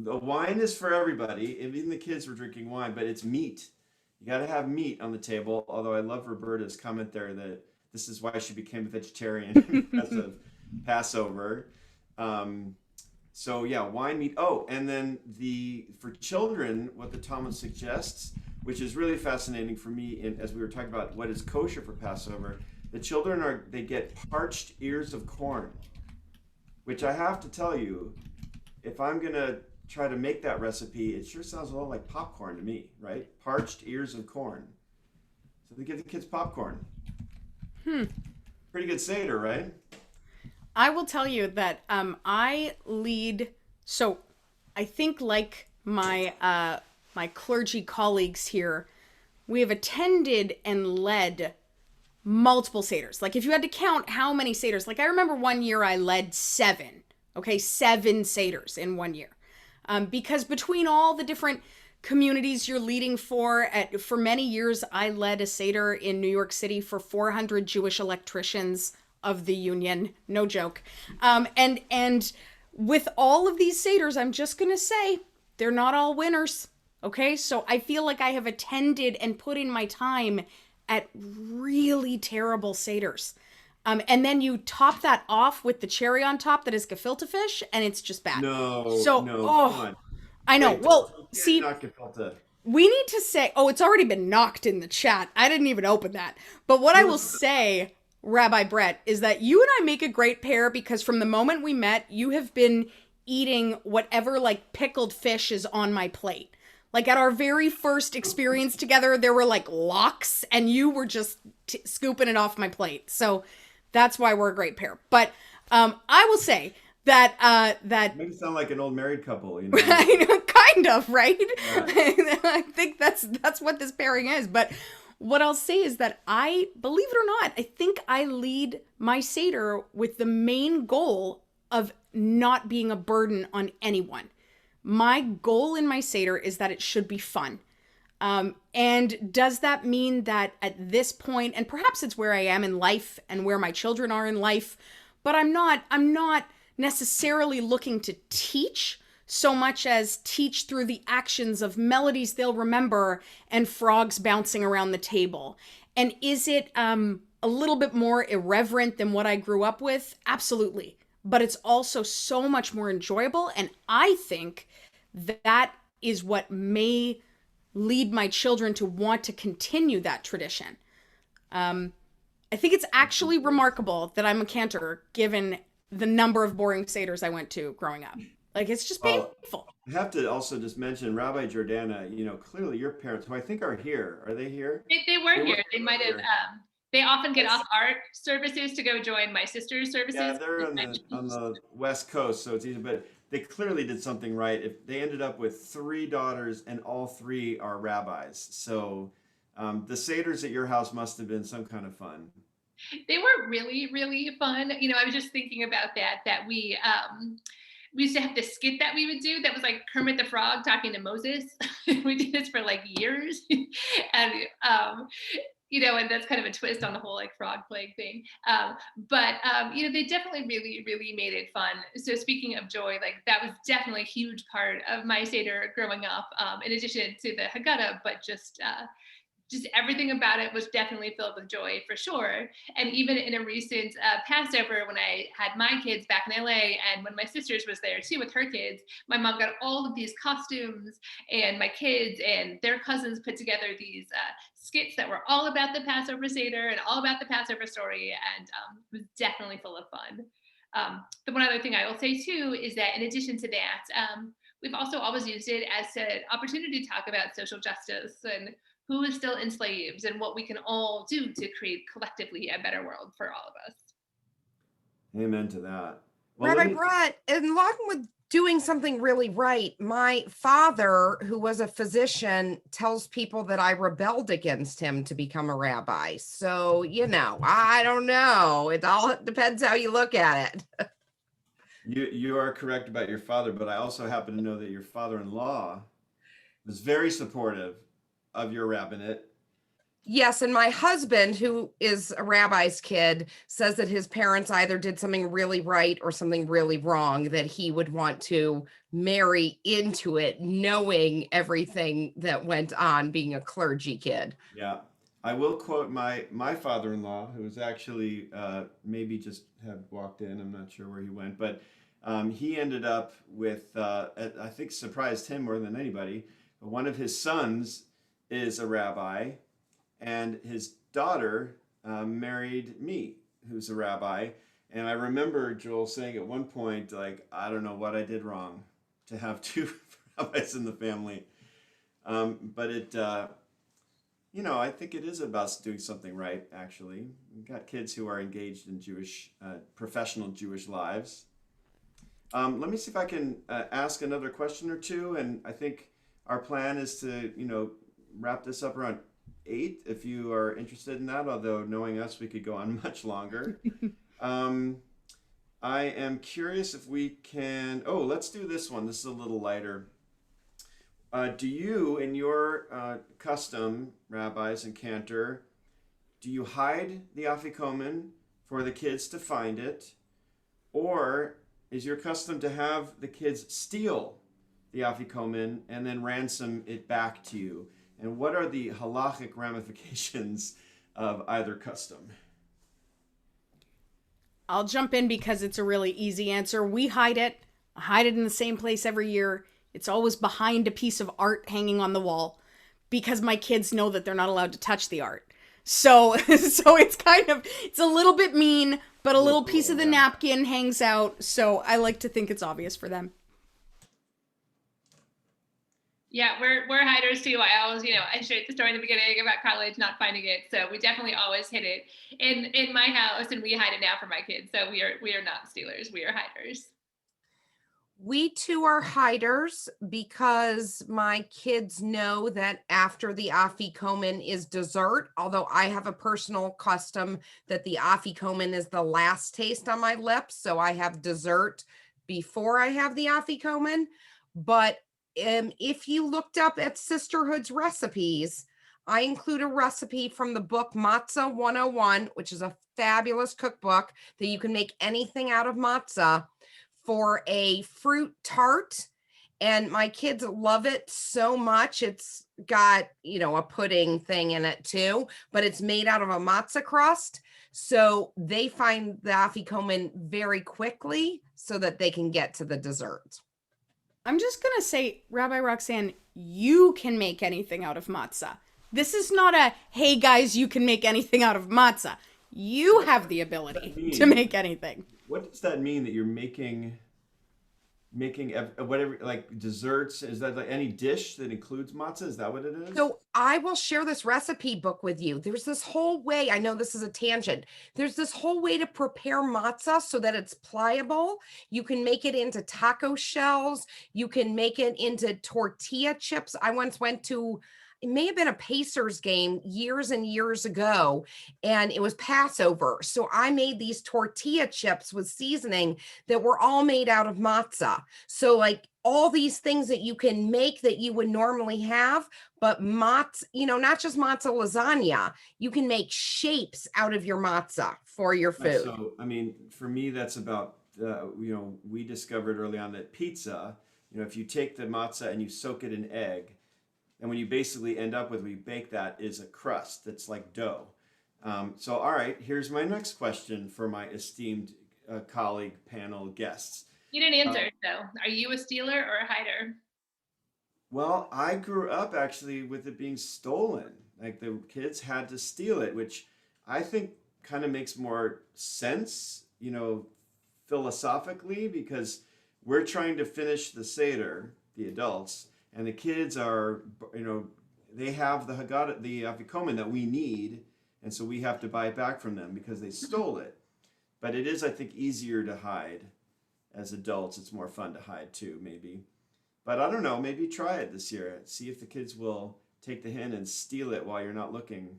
The wine is for everybody. Even the kids were drinking wine, but it's meat. You got to have meat on the table. Although I love Roberta's comment there that this is why she became a vegetarian because of Passover. So yeah, wine, meat. Oh, and then for children, what the Talmud suggests, which is really fascinating for me, as we were talking about what is kosher for Passover, the children they get parched ears of corn, which I have to tell you, if I'm gonna try to make that recipe, it sure sounds a lot like popcorn to me, right? Parched ears of corn. So they give the kids popcorn. Pretty good Seder, right? I will tell you that I lead. So I think, like my my clergy colleagues here, we have attended and led multiple Seders. Like, if you had to count how many Seders, like I remember one year I led 7. Okay, 7 Seders in one year. Because between all the different communities you're leading for many years, I led a Seder in New York City for 400 Jewish electricians of the union. No joke. And with all of these Seders, I'm just going to say, they're not all winners. Okay, so I feel like I have attended and put in my time at really terrible Seders. And then you top that off with the cherry on top that is gefilte fish, and it's just bad. No, come on. I know. Wait, well, see, not gefilte. We need to say, it's already been knocked in the chat. I didn't even open that. But what I will say, Rabbi Brett, is that you and I make a great pair because from the moment we met, you have been eating whatever like pickled fish is on my plate. Like at our very first experience together, there were like lox and you were just scooping it off my plate. So that's why we're a great pair. But I will say that Makes it sound like an old married couple, you know. I know, kind of, right? Yeah. I think that's what this pairing is. But what I'll say is that I, believe it or not, I think I lead my Seder with the main goal of not being a burden on anyone. My goal in my Seder is that it should be fun. And does that mean that at this point, and perhaps it's where I am in life and where my children are in life, but I'm not necessarily looking to teach so much as teach through the actions of melodies they'll remember and frogs bouncing around the table. And is it a little bit more irreverent than what I grew up with? Absolutely. But it's also so much more enjoyable. And I think that is what may lead my children to want to continue that tradition. I think it's actually remarkable that I'm a cantor given the number of boring seders I went to growing up. Like, it's just Well, painful. I have to also just mention Rabbi Jordana, clearly your parents, who I think are here, are they here? They were They were here. They might have. earlier. They often get Yes. off art services to go join my sister's Yeah, services. they're on the West Coast, so it's easy, but they clearly did something right. If they ended up with 3 daughters and all 3 are rabbis. So the seders at your house must have been some kind of fun. They were really, really fun. I was just thinking about that we used to have this skit that we would do that was like Kermit the Frog talking to Moses. We did this for like years. And and that's kind of a twist on the whole like frog plague thing. But they definitely really, really made it fun. So speaking of joy, like that was definitely a huge part of my Seder growing up, in addition to the Haggadah, but just everything about it was definitely filled with joy for sure. And even in a recent Passover, when I had my kids back in LA, and when my sisters was there too with her kids, my mom got all of these costumes, and my kids and their cousins put together these skits that were all about the Passover Seder and all about the Passover story, and it was definitely full of fun. The one other thing I will say too is that in addition to that, we've also always used it as an opportunity to talk about social justice and who is still enslaved and what we can all do to create collectively a better world for all of us. Amen to that. Well, Rabbi Brett, along with doing something really right, my father, who was a physician, tells people that I rebelled against him to become a rabbi. So, I don't know. It all depends how you look at it. You are correct about your father, but I also happen to know that your father-in-law was very supportive of your rabbinate. Yes, and my husband, who is a rabbi's kid, says that his parents either did something really right or something really wrong, that he would want to marry into it, knowing everything that went on being a clergy kid. Yeah. I will quote my father-in-law, who was actually maybe just had walked in. I'm not sure where he went, but he ended up with, I think surprised him more than anybody. One of his sons is a rabbi, and his daughter married me, who's a rabbi. And I remember Joel saying at one point, like, I don't know what I did wrong to have 2 rabbis in the family. But it, I think it is about doing something right, actually. We've got kids who are engaged in professional Jewish lives. Let me see if I can ask another question or two. And I think our plan is to, wrap this up around 8, if you are interested in that, although knowing us, we could go on much longer. I am curious if we can, let's do this one. This is a little lighter. Do you, in your custom, rabbis and cantor, do you hide the afikomen for the kids to find it? Or is your custom to have the kids steal the afikomen and then ransom it back to you? And what are the halachic ramifications of either custom? I'll jump in because it's a really easy answer. We hide it. I hide it in the same place every year. It's always behind a piece of art hanging on the wall because my kids know that they're not allowed to touch the art. So it's it's a little bit mean, but a little piece of the napkin hangs out. So I like to think it's obvious for them. Yeah, we're hiders too. I always, I shared the story in the beginning about college not finding it. So we definitely always hid it in my house, and we hide it now for my kids. So we are not stealers. We are hiders. We too are hiders because my kids know that after the afikomen is dessert, although I have a personal custom that the afikomen is the last taste on my lips. So I have dessert before I have the afikomen. But if you looked up at Sisterhood's recipes, I include a recipe from the book Matzah 101, which is a fabulous cookbook that you can make anything out of matzah, for a fruit tart. And my kids love it so much. It's got, a pudding thing in it too, but it's made out of a matzah crust. So they find the afikomen very quickly so that they can get to the dessert. I'm just going to say, Rabbi Roxanne, you can make anything out of matzah. This is not a, hey guys, you can make anything out of matzah. You have the ability to make anything. What does that mean that you're making whatever, like desserts? Is that like any dish that includes matzah? Is that what it is? So I will share this recipe book with you. There's this whole way, I know this is a tangent. There's this whole way to prepare matzah so that it's pliable. You can make it into taco shells. You can make it into tortilla chips. I once went to, it may have been a Pacers game years and years ago, and it was Passover. So I made these tortilla chips with seasoning that were all made out of matzah. So like all these things that you can make that you would normally have, but matzah, not just matzah lasagna, you can make shapes out of your matzah for your food. So, I mean, for me, that's about, we discovered early on that pizza, if you take the matzah and you soak it in egg, and when you basically end up with, we bake that, is a crust that's like dough. So, all right, here's my next question for my esteemed colleague panel guests. You didn't answer, though. Are you a stealer or a hider? Well, I grew up actually with it being stolen. Like the kids had to steal it, which I think kind of makes more sense, philosophically, because we're trying to finish the Seder, the adults, and the kids are, they have the Haggadah, the Afikomen that we need, and so we have to buy it back from them because they stole it. But it is, I think, easier to hide. As adults, it's more fun to hide too, maybe. But I don't know, maybe try it this year. See if the kids will take the hint and steal it while you're not looking.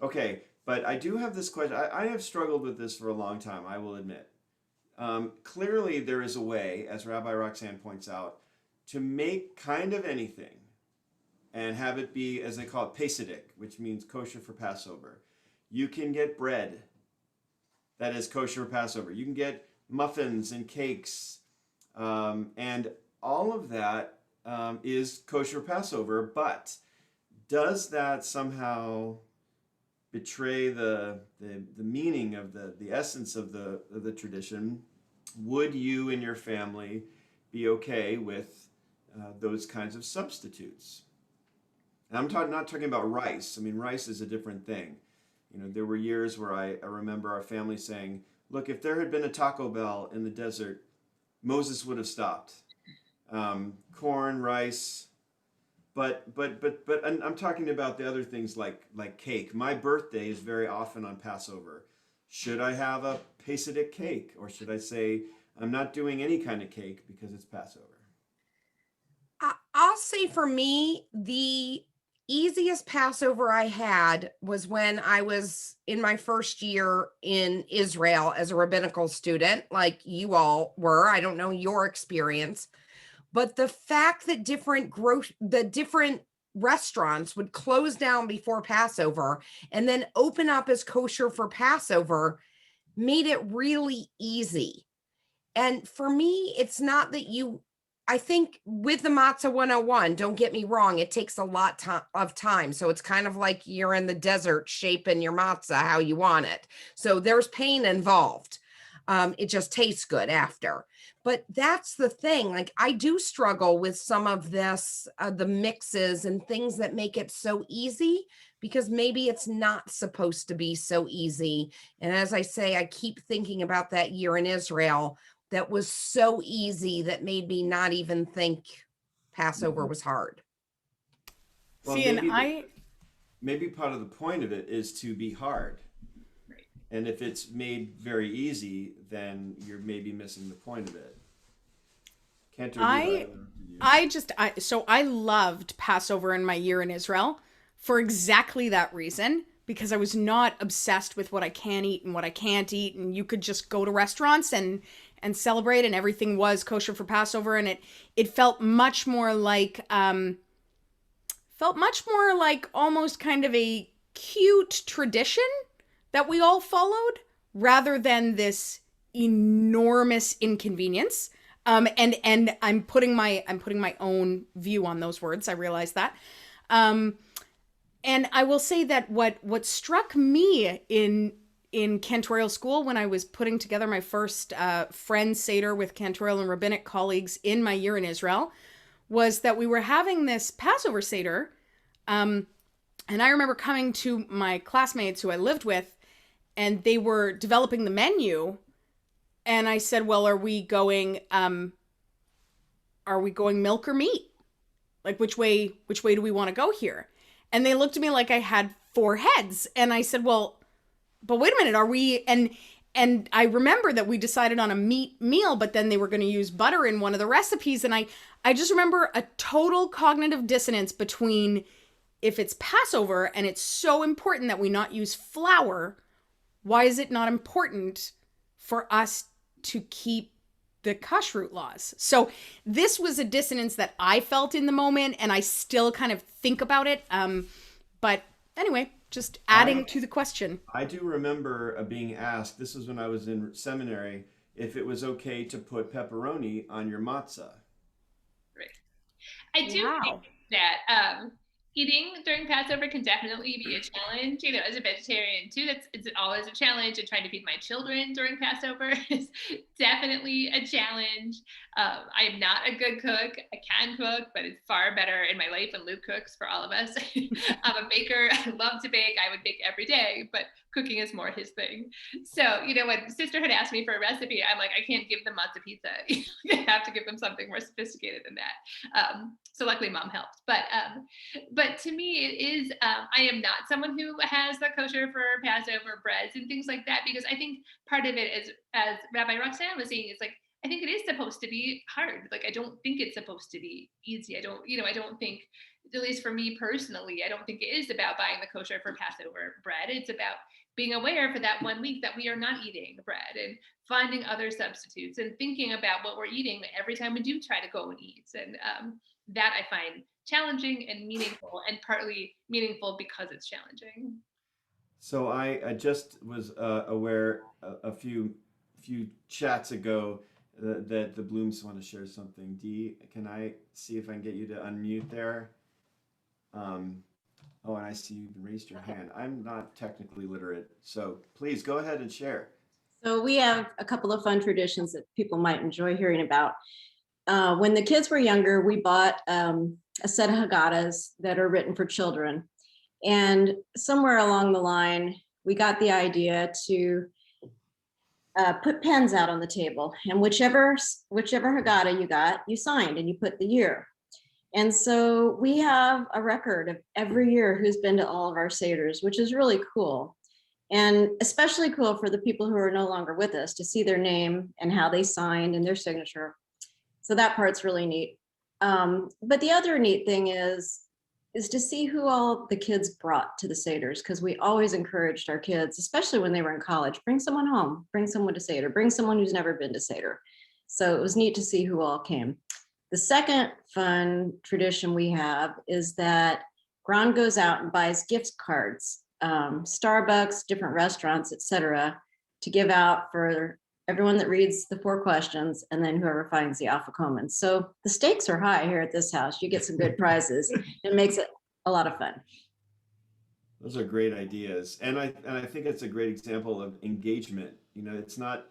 Okay, but I do have this question. I have struggled with this for a long time, I will admit. Clearly, there is a way, as Rabbi Roxanne points out, to make kind of anything and have it be, as they call it, Pesach, which means kosher for Passover. You can get bread that is kosher for Passover. You can get muffins and cakes, and all of that is kosher Passover, but does that somehow betray the meaning of the essence of the tradition? Would you and your family be okay with those kinds of substitutes? And I'm not talking about rice. I mean, rice is a different thing. There were years where I remember our family saying, look, if there had been a Taco Bell in the desert, Moses would have stopped. Corn, rice, but I'm talking about the other things like cake. My birthday is very often on Passover. Should I have a Pesach cake, or should I say I'm not doing any kind of cake because it's Passover? I'll say for me, the easiest Passover I had was when I was in my first year in Israel as a rabbinical student, like you all were. I don't know your experience, but the fact that the different restaurants would close down before Passover and then open up as kosher for Passover made it really easy. And for me, it's not that I think with the Matzah 101, don't get me wrong, it takes a lot of time. So it's kind of like you're in the desert shaping your matzah how you want it. So there's pain involved. It just tastes good after. But that's the thing. Like I do struggle with some of this, the mixes and things that make it so easy, because maybe it's not supposed to be so easy. And as I say, I keep thinking about that year in Israel that was so easy that made me not even think Passover was hard. Well, maybe part of the point of it is to be hard. Right. And if it's made very easy, then you're maybe missing the point of it. So I loved Passover in my year in Israel for exactly that reason, because I was not obsessed with what I can eat and what I can't eat, and you could just go to restaurants and celebrate, and everything was kosher for Passover, and it felt much more like almost kind of a cute tradition that we all followed, rather than this enormous inconvenience. And I'm putting my own view on those words. I realize that. And I will say that what struck me in cantorial school, when I was putting together my first Friends Seder with cantorial and rabbinic colleagues in my year in Israel, was that we were having this Passover Seder And I remember coming to my classmates who I lived with, and they were developing the menu. And I said, well, are we going milk or meat? Like, which way do we want to go here? And they looked at me like I had four heads. And I said, well, but wait a minute, are we, and I remember that we decided on a meat meal, but then they were going to use butter in one of the recipes. And I just remember a total cognitive dissonance between, if it's Passover and it's so important that we not use flour, why is it not important for us to keep the kashrut laws? So this was a dissonance that I felt in the moment, and I still kind of think about it. But anyway, just adding to the question. I do remember being asked, this was when I was in seminary, if it was okay to put pepperoni on your matzah. Right. I do think that eating during Passover can definitely be a challenge. You know, as a vegetarian too, it's always a challenge. And trying to feed my children during Passover is definitely a challenge. I am not a good cook. I can cook, but it's far better in my life when Luke cooks for all of us. I'm a baker. I love to bake. I would bake every day, but cooking is more his thing. So, you know, when sister had asked me for a recipe, I'm like, I can't give them matzah pizza. I have to give them something more sophisticated than that. So luckily mom helped. But to me, it is, I am not someone who has the kosher for Passover breads and things like that, because I think part of it is, as Rabbi Roxanne was saying, it's like, I think it is supposed to be hard. Like, I don't think it's supposed to be easy. I don't think, at least for me personally, I don't think it is about buying the kosher for Passover bread. It's about being aware for that 1 week that we are not eating bread, and finding other substitutes, and thinking about what we're eating every time we do try to go and eat. And that I find challenging and meaningful, and partly meaningful because it's challenging. So I just was aware a few chats ago that the Blooms want to share something. Dee, can I see if I can get you to unmute there? Oh, and I see you've raised your hand. I'm not technically literate, so please go ahead and share. So we have a couple of fun traditions that people might enjoy hearing about. When the kids were younger, we bought a set of Haggadahs that are written for children. And somewhere along the line, we got the idea to put pens out on the table, and whichever Haggadah you got, you signed and you put the year. And so we have a record of every year who's been to all of our Seders, which is really cool. And especially cool for the people who are no longer with us to see their name and how they signed and their signature. So that part's really neat. But the other neat thing is to see who all the kids brought to the Seders, because we always encouraged our kids, especially when they were in college, bring someone home, bring someone to Seder, bring someone who's never been to Seder. So it was neat to see who all came. The second fun tradition we have is that Gron goes out and buys gift cards, Starbucks, different restaurants, etc., to give out for everyone that reads the 4 questions, and then whoever finds the afikomen. So the stakes are high here at this house. You get some good prizes. It makes it a lot of fun. Those are great ideas, and I think it's a great example of engagement. You know, it's not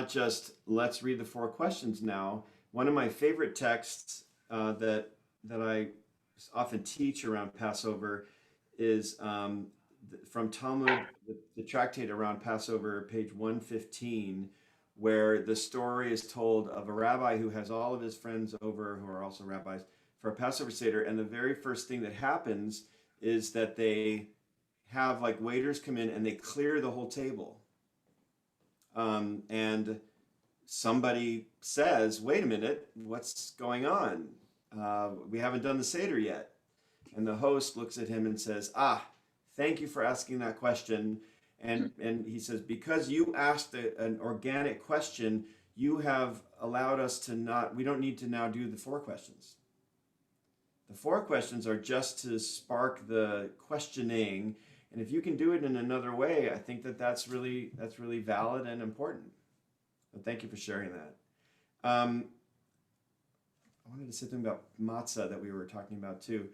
just let's read the 4 questions now. One of my favorite texts that I often teach around Passover is from Talmud, the tractate around Passover, page 115, where the story is told of a rabbi who has all of his friends over who are also rabbis for a Passover Seder. And the very first thing that happens is that they have like waiters come in and they clear the whole table. And somebody says, wait a minute, what's going on? We haven't done the Seder yet. And the host looks at him and says, thank you for asking that question. And he says, because you asked an organic question, you have allowed us to we don't need to now do the 4 questions. The 4 questions are just to spark the questioning. And if you can do it in another way, I think that's really valid and important. Well, thank you for sharing that. I wanted to say something about matzah that we were talking about too.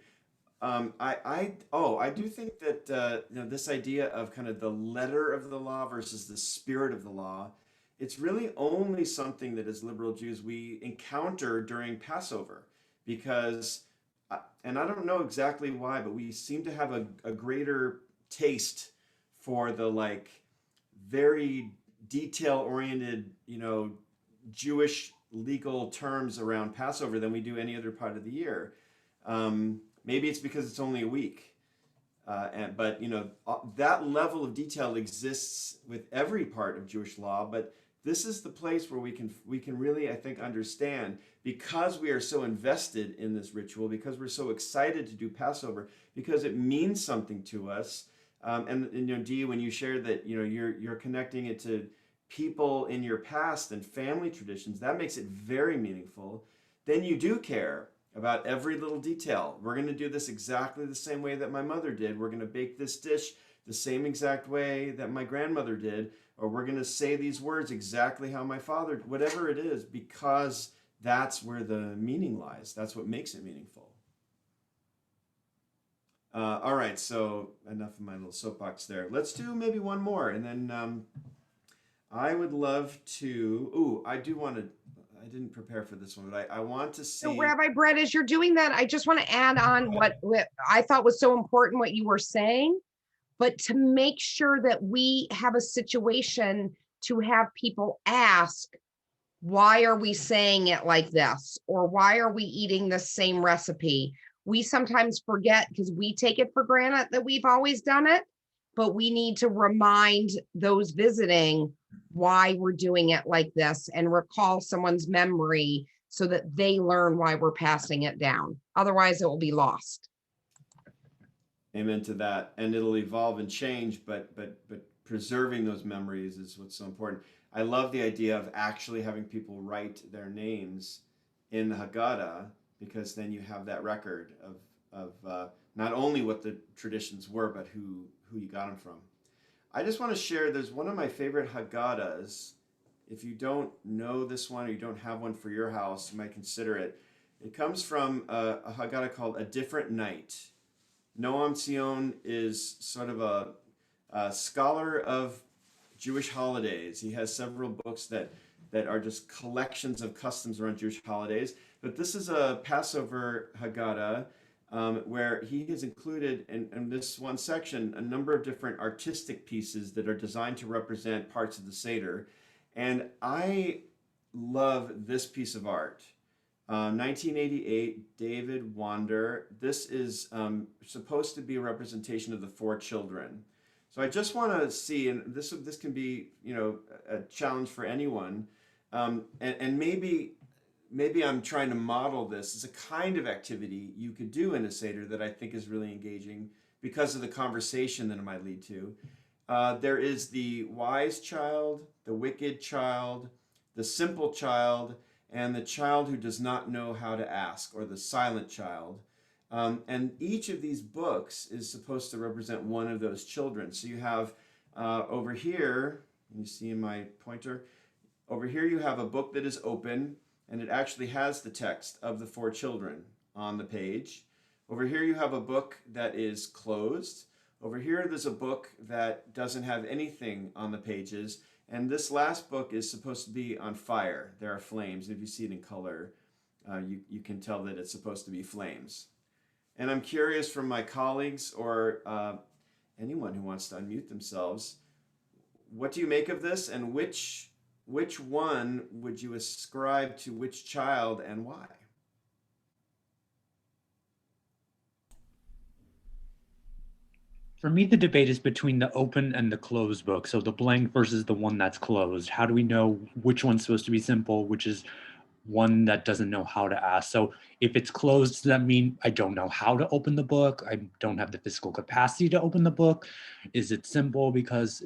I do think that this idea of kind of the letter of the law versus the spirit of the law, it's really only something that as liberal Jews we encounter during Passover, because and I don't know exactly why, but we seem to have a greater taste for the like very detail oriented, Jewish legal terms around Passover than we do any other part of the year. Maybe it's because it's only a week. But that level of detail exists with every part of Jewish law. But this is the place where we can really, I think, understand, because we are so invested in this ritual, because we're so excited to do Passover, because it means something to us. And Dee, when you shared that you're connecting it to people in your past and family traditions, that makes it very meaningful. Then you do care about every little detail. We're going to do this exactly the same way that my mother did. We're going to bake this dish the same exact way that my grandmother did, or we're going to say these words exactly how my father, whatever it is, because that's where the meaning lies. That's what makes it meaningful. All right, so enough of my little soapbox there. Let's do maybe one more, and then I would love to, I didn't prepare for this one, but I want to see. So Rabbi Brett, as you're doing that, I just want to add on what I thought was so important, what you were saying, but to make sure that we have a situation to have people ask, why are we saying it like this? Or why are we eating the same recipe? We sometimes forget because we take it for granted that we've always done it, but we need to remind those visiting why we're doing it like this and recall someone's memory so that they learn why we're passing it down. Otherwise, it will be lost. Amen to that. And it'll evolve and change, but preserving those memories is what's so important. I love the idea of actually having people write their names in the Haggadah, because then you have that record of not only what the traditions were, but who you got them from. I just want to share, there's one of my favorite Haggadahs. If you don't know this one, or you don't have one for your house, you might consider it. It comes from a Haggadah called A Different Night. Noam Tzion is sort of a scholar of Jewish holidays. He has several books that are just collections of customs around Jewish holidays. But this is a Passover Haggadah where he has included in this one section a number of different artistic pieces that are designed to represent parts of the Seder. And I love this piece of art. 1988, David Wander. This is supposed to be a representation of the four children. So I just want to see, and this can be a challenge for anyone, and maybe I'm trying to model this as a kind of activity you could do in a Seder that I think is really engaging because of the conversation that it might lead to. There is the wise child, the wicked child, the simple child, and the child who does not know how to ask, or the silent child. And each of these books is supposed to represent one of those children. So you have over here, you see in my pointer, over here you have a book that is open, and it actually has the text of the four children on the page. Over here you have a book that is closed. Over here there's a book that doesn't have anything on the pages. And this last book is supposed to be on fire. There are flames. If you see it in color, you can tell that it's supposed to be flames. And I'm curious from my colleagues or anyone who wants to unmute themselves, what do you make of this, and which one would you ascribe to which child and why? For me, the debate is between the open and the closed book. So the blank versus the one that's closed. How do we know which one's supposed to be simple, which is one that doesn't know how to ask? So if it's closed, does that mean I don't know how to open the book? I don't have the physical capacity to open the book? Is it simple because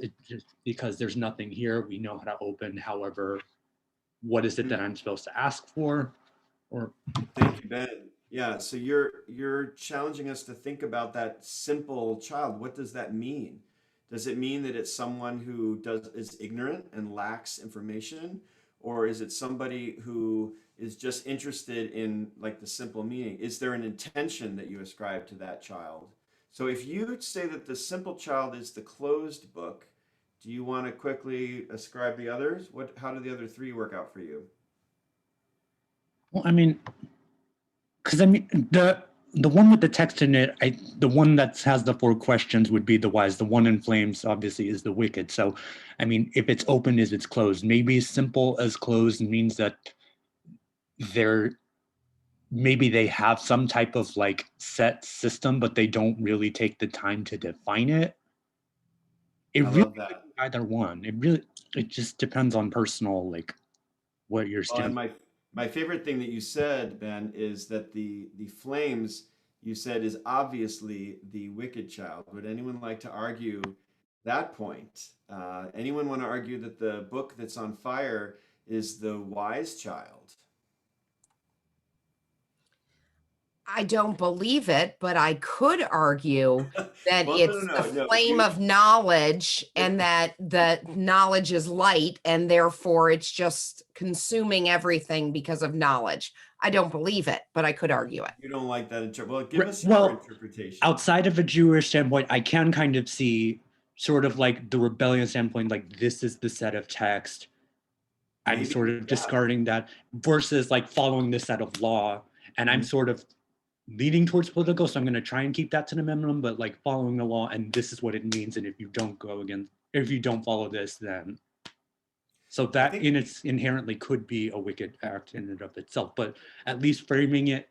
there's nothing here? We know how to open. However, what is it that I'm supposed to ask for? Or thank you, Ben. Yeah, so you're challenging us to think about that simple child. What does that mean? Does it mean that it's someone who is ignorant and lacks information? Or is it somebody who is just interested in like the simple meaning? Is there an intention that you ascribe to that child? So if you say that the simple child is the closed book, do you want to quickly ascribe the others? How do the other three work out for you? well, I mean, because I mean, the one with the text in it, the one that has the 4 questions would be the wise. The one in flames obviously is the wicked. So, I mean, if it's open, is it's closed? Maybe as simple as closed means that maybe they have some type of like set system, but they don't really take the time to define it. It I really love that. could be either one. It just depends on personal, like what your Well, and stance. my favorite thing that you said, Ben, is that the flames you said is obviously the wicked child. Would anyone like to argue that point? Anyone want to argue that the book that's on fire is the wise child? I don't believe it, but I could argue that Well, it's the no. flame of knowledge and that the knowledge is light and therefore it's just consuming everything because of knowledge. I don't believe it, but I could argue it. You don't like that interpretation. Well, give us your Well, interpretation. outside of a Jewish standpoint, I can kind of see sort of like the rebellion standpoint, like this is the set of text. I'm Maybe, sort of discarding that versus like following the set of law. And I'm sort of leaning towards political, so I'm going to try and keep that to the minimum, but like following the law, and this is what it means. And if you don't follow this, then so that in its inherently could be a wicked act in and of itself. But at least framing it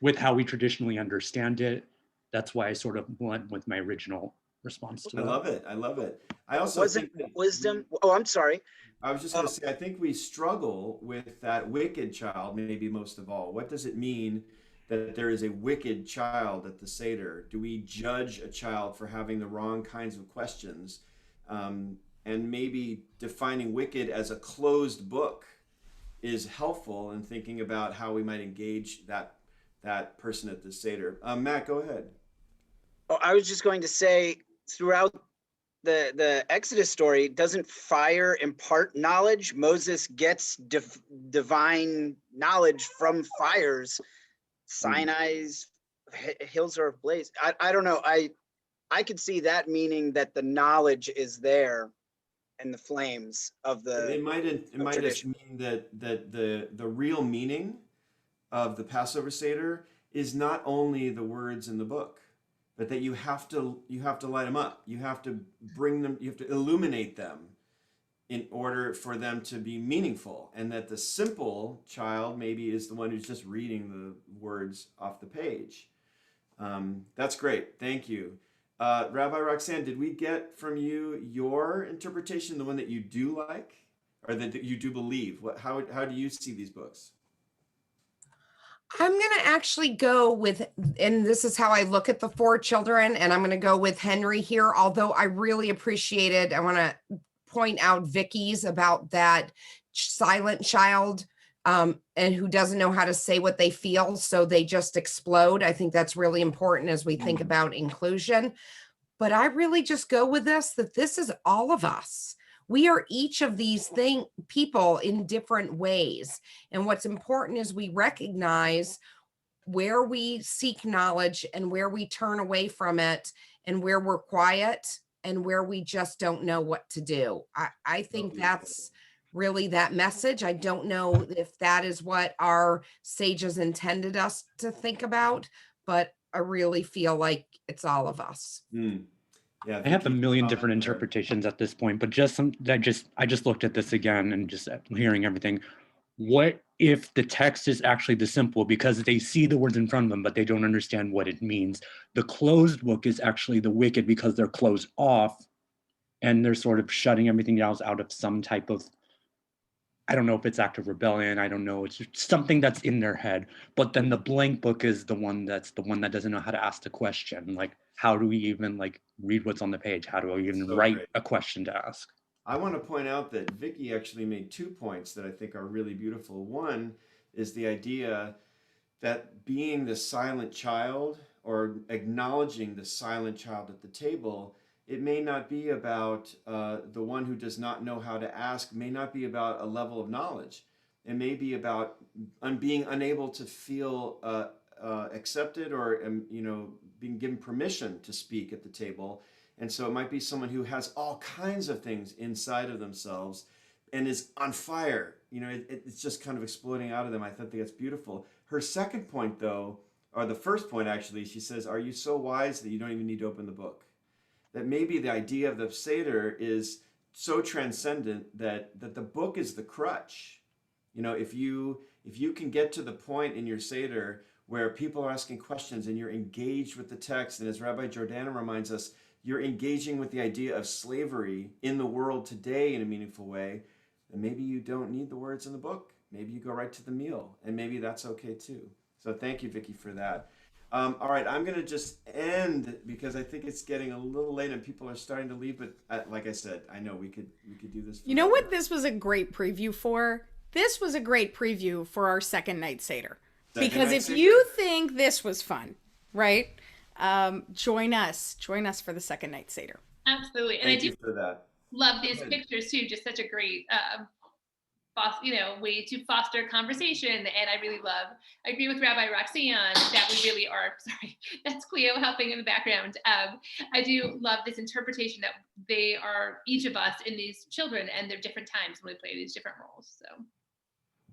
with how we traditionally understand it, that's why I sort of went with my original response to I that. love it. I love it. I also Wasn't think that wisdom. Oh, I'm sorry. I was just going to say, I think we struggle with that wicked child, maybe most of all. What does it mean that there is a wicked child at the Seder? Do we judge a child for having the wrong kinds of questions? And maybe defining wicked as a closed book is helpful in thinking about how we might engage that person at the Seder. Matt, go ahead. Oh, I was just going to say, throughout the Exodus story, doesn't fire impart knowledge? Moses gets divine knowledge from fires. Sinai's hills are ablaze. I don't know. I could see that meaning that the knowledge is there in the flames of the It might just mean that the real meaning of the Passover Seder is not only the words in the book, but that you have to light them up. You have to bring them. You have to illuminate them in order for them to be meaningful. And that the simple child maybe is the one who's just reading the words off the page. That's great. Thank you. Rabbi Roxanne, did we get from you your interpretation, the one that you do like, or that you do believe? How do you see these books? I'm going to actually go with, and this is how I look at the 4 children, and I'm going to go with Henry here, although I really appreciated, I want to point out Vicky's about that silent child and who doesn't know how to say what they feel, so they just explode. I think that's really important as we think about inclusion. But I really just go with that this is all of us. We are each of these people in different ways. And what's important is we recognize where we seek knowledge and where we turn away from it and where we're quiet and where we just don't know what to do. I think that's really that message. I don't know if that is what our sages intended us to think about, but I really feel like it's all of us. Yeah, I have a million different interpretations at this point, but I just looked at this again and just hearing everything. What if the text is actually the simple, because they see the words in front of them, but they don't understand what it means? The closed book is actually the wicked because they're closed off and they're sort of shutting everything else out of some type of, I don't know if it's active rebellion. I don't know. It's just something that's in their head. But then the blank book is the one that doesn't know how to ask the question. Like, how do we even like read what's on the page? How do I even write a question to ask? I want to point out that Vicky actually made 2 points that I think are really beautiful. One is the idea that being the silent child or acknowledging the silent child at the table, it may not be about the one who does not know how to ask, may not be about a level of knowledge. It may be about being unable to feel accepted or being given permission to speak at the table. And so it might be someone who has all kinds of things inside of themselves and is on fire. It's just kind of exploding out of them. I think that's beautiful. Her second point, though, or the first point actually, she says, are you so wise that you don't even need to open the book? That maybe the idea of the Seder is so transcendent that the book is the crutch. You know, if you can get to the point in your Seder where people are asking questions and you're engaged with the text, and as Rabbi Jordana reminds us, you're engaging with the idea of slavery in the world today in a meaningful way, then maybe you don't need the words in the book. Maybe you go right to the meal, and maybe that's okay too. So thank you, Vicki, for that. All right, I'm going to just end because I think it's getting a little late and people are starting to leave. But like I said, I know we could do this. You know what this was a great preview for? This was a great preview for our second night Seder. Because if you think this was fun, right? Join us for the second night Seder. Absolutely. And Thank I do you for that. love these pictures too. Just such a great way to foster conversation. And I agree with Rabbi Roxanne that we really are, sorry, that's Cleo helping in the background. I do love this interpretation that they are each of us in these children and their different times when we play these different roles. So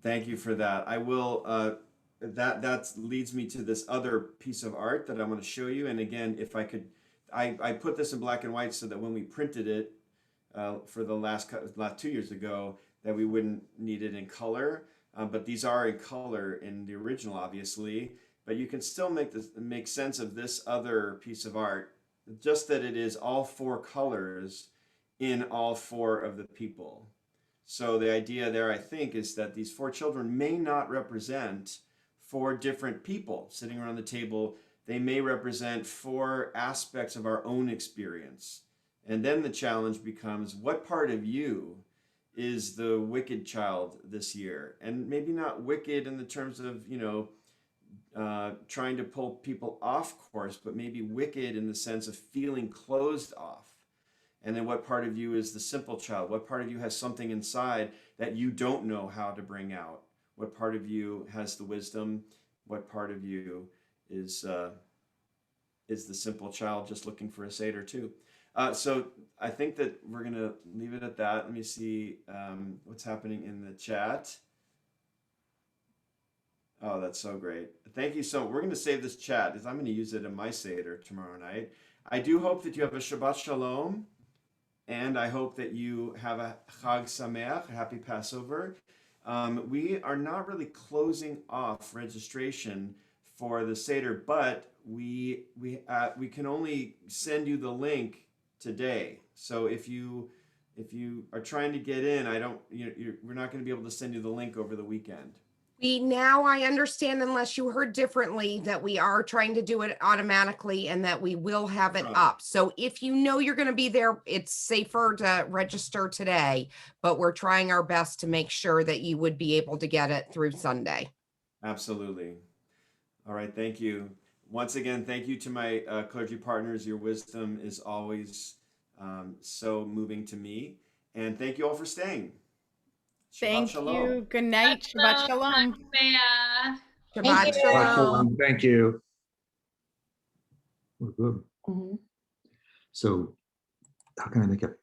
thank you for that. I will, that leads me to this other piece of art that I'm going to show you. And again, if I could, I put this in black and white so that when we printed it for the last 2 years ago, that we wouldn't need it in color. But these are in color in the original, obviously. But you can still make sense of this other piece of art, just that it is all 4 colors in all 4 of the people. So the idea there, I think, is that these 4 children may not represent 4 different people sitting around the table. They may represent 4 aspects of our own experience. And then the challenge becomes, what part of you is the wicked child this year? And maybe not wicked in the terms of, trying to pull people off course, but maybe wicked in the sense of feeling closed off. And then what part of you is the simple child? What part of you has something inside that you don't know how to bring out? What part of you has the wisdom? What part of you is the simple child just looking for a Seder too? So I think that we're going to leave it at that. Let me see what's happening in the chat. Oh, that's so great. Thank you so much. We're going to save this chat because I'm going to use it in my Seder tomorrow night. I do hope that you have a Shabbat Shalom, and I hope that you have a Chag Sameach, a happy Passover. We are not really closing off registration for the Seder, but we can only send you the link today. So if you are trying to get in, we're not going to be able to send you the link over the weekend. I understand, unless you heard differently, that we are trying to do it automatically and that we will have it up. So if you know you're going to be there, it's safer to register today, but we're trying our best to make sure that you would be able to get it through Sunday. Absolutely. All right. Thank you. Once again, thank you to my clergy partners. Your wisdom is always so moving to me. And thank you all for staying. Thank you. Good night. Shabbat Shalom. Shabbat Shalom. Thank you. We're good. So how can I make it